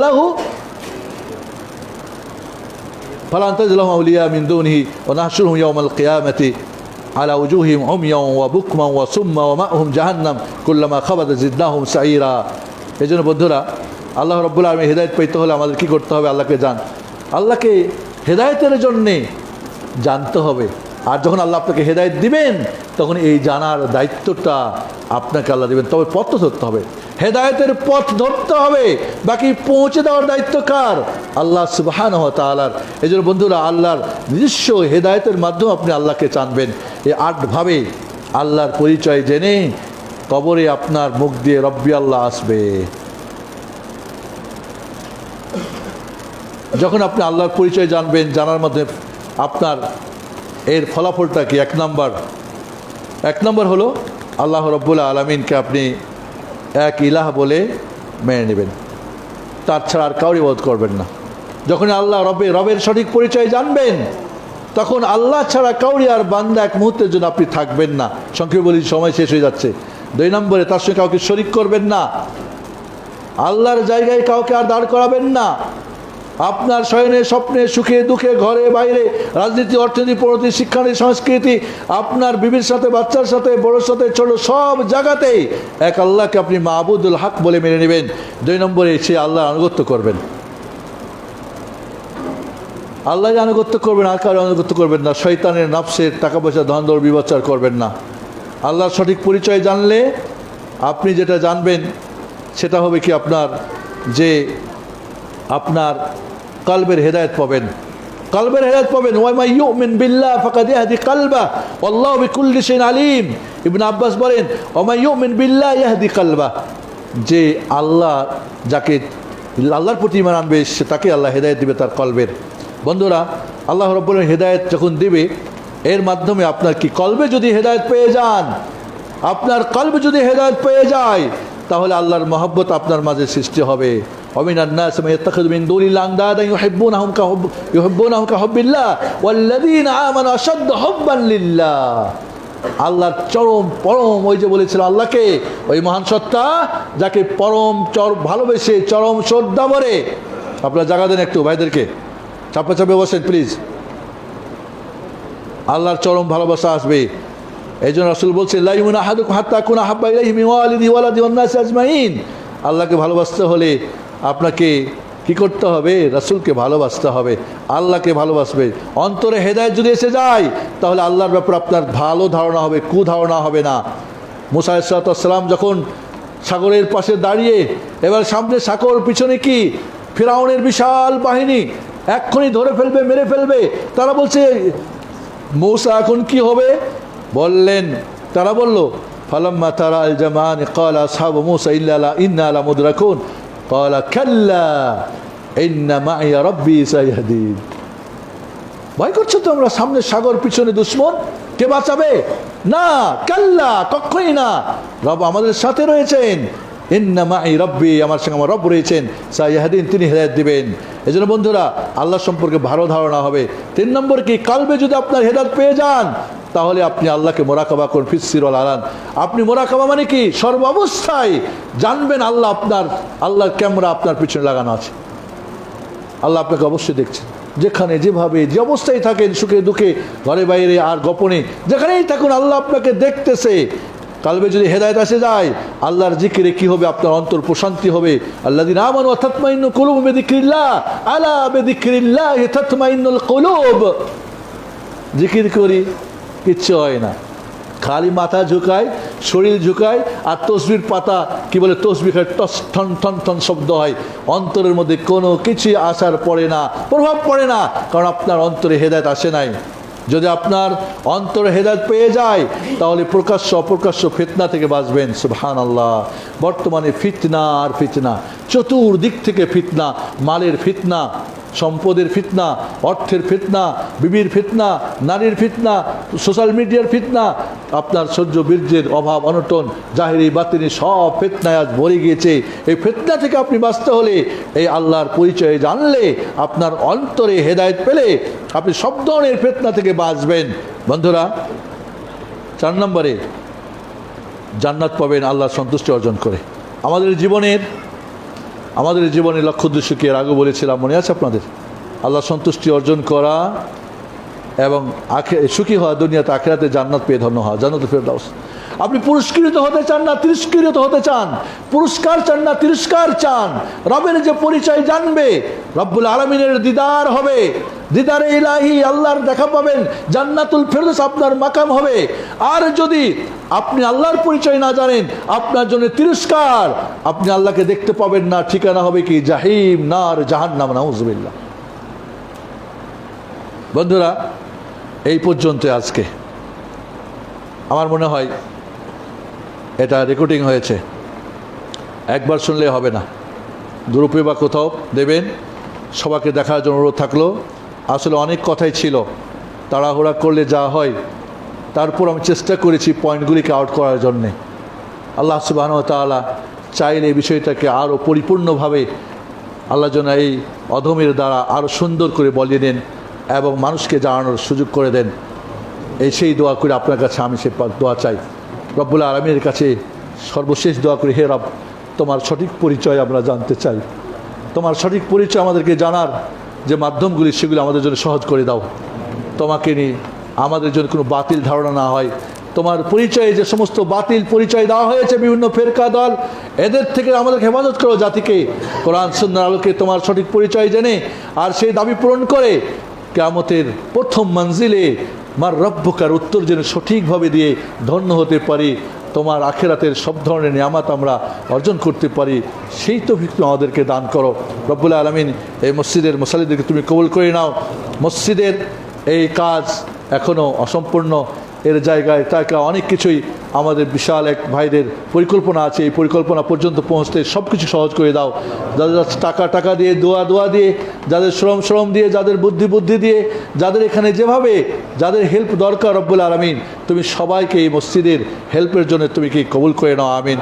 লাহু আউলিয়া মিন দুনিহি ওয়া নাহশুরুহুম ইয়াওমাল কিয়ামাতি আলা উজুহিহিম উময়ান ওয়া বুকমান ওয়া সুম্মা ওয়া মা'হুম জাহান্নাম কুল্লামা খাবাত জিদনাহুম সাইরা। এজন্য বন্ধুরা, আল্লাহ রাব্বুল আলামিন হেদায়েত পেতে হলে আমাদের কি করতে হবে? আল্লাহকে হেদায়েতের জন্যে জানতে হবে। আর যখন আল্লাহ আপনাকে হেদায়েত দিবেন, তখন এই জানার দায়িত্বটা আপনাকে আল্লাহ দেবেন। তবে পথ ধরতে হবে, হেদায়েতের পথ ধরতে হবে, বাকি পৌঁছে দেওয়ার দায়িত্ব কার? আল্লাহ সুবহানাহু ওয়া তাআলার। এই জন্য বন্ধুরা, আল্লাহর নিজস্ব হেদায়েতের মাধ্যমে আপনি আল্লাহকে জানবেন। এই 8 ভাবে আল্লাহর পরিচয় জেনে কবরে আপনার মুখ দিয়ে রব্বি আল্লাহ আসবে। যখন আপনি আল্লাহর পরিচয় জানবেন, জানার মধ্যে আপনার এর ফলাফলটা কি? 1 নম্বর হলো আল্লাহ রাব্বুল আলামিনকে আপনি এক ইলাহ বলে মেনে নেবেন, তার ছাড়া আর কাউরি ইবাদত করবেন না। যখন আল্লাহ রবের সঠিক পরিচয় জানবেন, তখন আল্লাহ ছাড়া কাউরি আর বান্দা এক মুহূর্তের জন্য আপনি থাকবেন না। সংক্ষেপে বলি, সময় শেষ হয়ে যাচ্ছে। 2 নম্বরে, তার সঙ্গে কাউকে শরিক করবেন না। আল্লাহর জায়গায় কাউকে আর দাঁড় করাবেন না। আপনার শয়নে স্বপ্নে সুখে দুঃখে ঘরে বাইরে রাজনীতি অর্থনীতি পরিণতি শিক্ষানীতি সংস্কৃতি আপনার বিবির সাথে বাচ্চার সাথে বড়োর সাথে ছোট সব জায়গাতেই এক আল্লাহকে আপনি মাহবুদুল হক বলে মেনে নেবেন। 2 নম্বরে সে আল্লাহর আনুগত্য করবেন। আল্লাহর আনুগত্য করবেন, আর কারো আনুগত্য করবেন না। শয়তানের নফসের টাকা পয়সা ধন দৌড় বিবচার করবেন না। আল্লাহর সঠিক পরিচয় জানলে আপনি যেটা জানবেন সেটা হবে কি, আপনার কলবের হেদায়েত পাবেন। কলবের হেদায়েত পাবেন। ওয়ামা ইউমিন বিল্লাহ ফাকাদ ইয়াহদি কলবা ওয়াল্লাহু বিকুল্লি শাইইন আলিম। ইবনে আব্বাস বলেন, ওয়ামা ইউমিন বিল্লাহ ইয়াহদি কলবা, যে আল্লাহর প্রতি ঈমান আনবে তাকে আল্লাহ হেদায়েত দিবে তার কলবের। বন্ধুরা, আল্লাহ রাব্বুল আলামিন হেদায়েত যখন দিবে, এর মাধ্যমে আপনার কি কলবে যদি হেদায়েত পেয়ে যান, আপনার কলবে যদি হেদায়েত পেয়ে যায়, তাহলে আল্লাহর মহব্বত আপনার মাঝে সৃষ্টি হবে। ওয়ামিনান নাস মান ইয়াত্তাখিযু মিন দুনিল্লাহি আনদাদা ইউহিব্বুনাহুম কাহুব্বিল্লাহ ওয়াল্লাযীনা আমানু আশাদ্দু হুব্বান লিল্লাহ। আল্লাহর পরম ওই যে বলেছিল আল্লাহকে, ওই মহান সত্তা যাকে ভালোবেসে চরম শ্রদ্ধা ভরে। আপনারা জায়গা দেন একটু ভাইদেরকে, চাপা চাপে বসেন প্লিজ। আল্লাহর চরম ভালোবাসা আসবে। এই জন্য রাসূল বলছেন, লা ইউমিনু আহাদুকুম হাত্তা আকুনা আহাব্বা ইলাইহি মিন ওয়ালিদিহি ওয়ালাদিহি ওয়ান নাসি আজমাইন। আল্লাহকে ভালোবাসতে হলে আপনাকে কি করতে হবে? রাসূলকে ভালোবাসতে হবে, আল্লাহকে ভালোবাসবে। অন্তরে হেদায়েত যদি এসে যায়, তাহলে আল্লাহর ব্যাপারে আপনার ভালো ধারণা হবে, কুধারণা হবে না। মুসা আলাইহিস সালাম যখন সাগরের পাশে দাঁড়িয়ে, এবার সামনে সাগর, পিছনে কি ফিরআউনের বিশাল বাহিনী, এক্ষুনি ধরে ফেলবে, মেরে ফেলবে। তারা বলছে, মূসা এখন কি হবে? তারা বলল, ফালাম্মা তারা আল জামান ক্বালা আসহাবু মূসা ইন্না লামুদরাকুন ক্বালা কাল্লা ইন্না মাইয়া রাব্বি সায়াহদিন। ভয় করছো তো আমরা, সামনে সাগর, পিছনে দুশমন, কে বাঁচাবে? না, কাল্লা, কখনোই না। রব আমাদের সাথে রয়েছেন। ইন্না মাই রব্বি, আমার সঙ্গে আমার রব রয়েছেন, সায়াহদিন, তিনি হেদায়েত দিবেন। এই জন্য বন্ধুরা, আল্লাহ সম্পর্কে ভালো ধারণা হবে। 3 নম্বর কি, কালবে যদি আপনার হেদায়েত পেয়ে যান, তাহলে আপনি আল্লাহকে মোরাকাবা করুন, ফিসসিরুল আলান। আপনি মোরাকাবা মানে কি? সর্বাবস্থায় জানবেন আল্লাহর ক্যামেরা আপনার পিছনে লাগানো আছে। আল্লাহ আপনাকে অবশ্যই দেখছেন, যেখানে যেভাবে যে অবস্থায় থাকেন, সুখে দুঃখে ঘরে বাইরে আর গোপনে যেখানেই থাকুন, আল্লাহ আপনাকে দেখতেছে। কালবে যদি হেদায়েত আসে যায়, আল্লাহর জিকিরে কি হবে? আপনার অন্তর প্রশান্তি হবে। আল্লাযীনা আমানু ওয়া তাতমাইন্নু কুলুবুহুম বিযিকরিল্লাহ, আলা বিযিকরিল্লাহি তাতমাইন্নুল কুলুব। জিকির করি, কিচ্ছু হয় না, খালি মাথা ঝুঁকায়, শরীর ঝুঁকায়, আর তসবির পাতা কি বলে, তসবি খায়, টস ঠন ঠন ঠন শব্দ হয়। অন্তরের মধ্যে কোনো কিছুই আসার পড়ে না, প্রভাব পড়ে না, কারণ আপনার অন্তরে হেদায়েত আসে নাই। যদি আপনার অন্তরে হেদায়েত পেয়ে যায়, তাহলে প্রকাশ্য অপ্রকাশ্য ফিতনা থেকে বাঁচবেন। সুবহানাল্লাহ। বর্তমানে ফিতনা আর ফিতনা, চতুর্দিক থেকে ফিতনা, মালের ফিতনা, সম্পদের ফিতনা, অর্থের ফিতনা, বিবির ফিতনা, নারীর ফিতনা, সোশ্যাল মিডিয়ার ফিতনা, আপনার সহ্য বীর্যের অভাব অনটন, জাহিরি বাতিনি সব ফিতনায় আজ ভরে গিয়েছে। এই ফিতনা থেকে আপনি বাঁচতে হলে, এই আল্লাহর পরিচয় জানলে, আপনার অন্তরে হেদায়েত পেলে আপনি সব ধরনের ফিতনা থেকে বাঁচবেন। বন্ধুরা, 4 নম্বরে জান্নাত পাবেন আল্লাহর সন্তুষ্টি অর্জন করে। আমাদের জীবনের লক্ষ্য উদ্দেশ্য কি? এর আগে বলেছিলাম, মনে আছে আপনাদের? আল্লাহ সন্তুষ্টি অর্জন করা এবং সুখী হওয়া, দুনিয়াতে আখিরাতে জান্নাত পেয়ে ধন্য হওয়া, জান্নাতুল ফেরদাউস। আপনি পুরস্কৃত হতে চান না তিরস্কৃত হতে চান? পুরস্কার চান না তিরস্কার চান? রবের যে পরিচয় জানবে, রব্বুল আলামিনের দিদার হবে, দিদারে ইলাহি, আল্লাহর দেখা পাবেন, জান্নাতুল ফেরদাউস আপনার মাকাম হবে। আর যদি আপনি আল্লাহর পরিচয় না জানেন, আপনার জন্য তিরস্কার, আপনি আল্লাহকে দেখতে পাবেন না, ঠিকানা হবে কি? জাহিম, নার, জাহান্নাম, নাউযুবিল্লাহ। বন্ধুরা, এই পর্যন্ত আজকে। আমার মনে হয় এটা রেকর্ডিং হয়েছে, একবার শুনলে হবে না, গ্রুপে বা কোথাও দেবেন। সবাইকে দেখার জন্য অনুরোধ থাকলো। আসলে অনেক কথাই ছিল, তাড়াহুড়া করলে যা হয়। তারপর আমি চেষ্টা করেছি পয়েন্টগুলিকে আউট করার জন্যে। আল্লাহ সুবহানাহু ওয়া তাআলা চাইলে এই বিষয়টাকে আরও পরিপূর্ণভাবে আল্লাহ যেন এই অধমের দ্বারা আরও সুন্দর করে বলিয়ে দেন এবং মানুষকে জানানোর সুযোগ করে দেন। সেই দোয়া করে আপনার কাছে আমি সে দোয়া চাই। রব্বুল আলামিনের কাছে সর্বশেষ দোয়া করি, হে রব, তোমার সঠিক পরিচয় আমরা জানতে চাই। তোমার সঠিক পরিচয় আমাদেরকে জানার যে মাধ্যমগুলি সেগুলি আমাদের জন্য সহজ করে দাও। তোমাকে নিয়ে আমাদের জন্য কোনো বাতিল ধারণা না হয়। তোমার পরিচয়ে যে সমস্ত বাতিল পরিচয় দেওয়া হয়েছে বিভিন্ন ফেরকা দল, এদের থেকে আমাদের হেফাজত করো জাতিকে। কোরআন সুন্নাহর আলোকে তোমার সঠিক পরিচয় জেনে আর সেই দাবি পূরণ করে কিয়ামতের প্রথম মঞ্জিলে মার রব্বুকার উত্তর যেন সঠিকভাবে দিয়ে ধন্য হতে পারি, তোমার আখিরাতের সব ধরনের নিয়ামত আমরা অর্জন করতে পারি, সেই তৌফিক আমাদেরকে দান করো। রব্বুল আলামিন এই মসজিদের মুসাল্লিদেরকে তুমি কবুল করে নাও। মসজিদের এই কাজ এখনও অসম্পূর্ণ, এর জায়গায় টাকা অনেক কিছুই আমাদের বিশাল এক ভাইদের পরিকল্পনা আছে, এই পরিকল্পনা পর্যন্ত পৌঁছতে সব কিছু সহজ করে দাও। যাদের টাকা দিয়ে, দোয়া দিয়ে, যাদের শ্রম দিয়ে, যাদের বুদ্ধি দিয়ে, যাদের এখানে যেভাবে যাদের হেল্প দরকার রব্বুল আলামিন তুমি সবাইকে এই মসজিদের হেল্পের জন্য তুমি কি কবুল করে নাও, আমিন।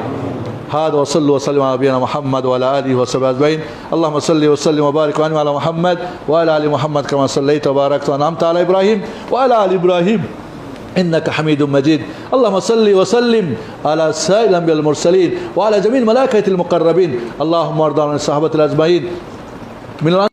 هذا وصلوا وسلم على نبينا محمد وعلى اله وصحبه اجمعين. اللهم صل وسلم وبارك وانعم على محمد وعلى ال محمد كما صليت وباركت وانعمت على ابراهيم وعلى ال ابراهيم إنك حميد مجيد. اللهم صل وسلم على سائر الأنبياء المرسلين وعلى جميع الملائكة المقربين. اللهم وارض عن الصحابة الأجمعين من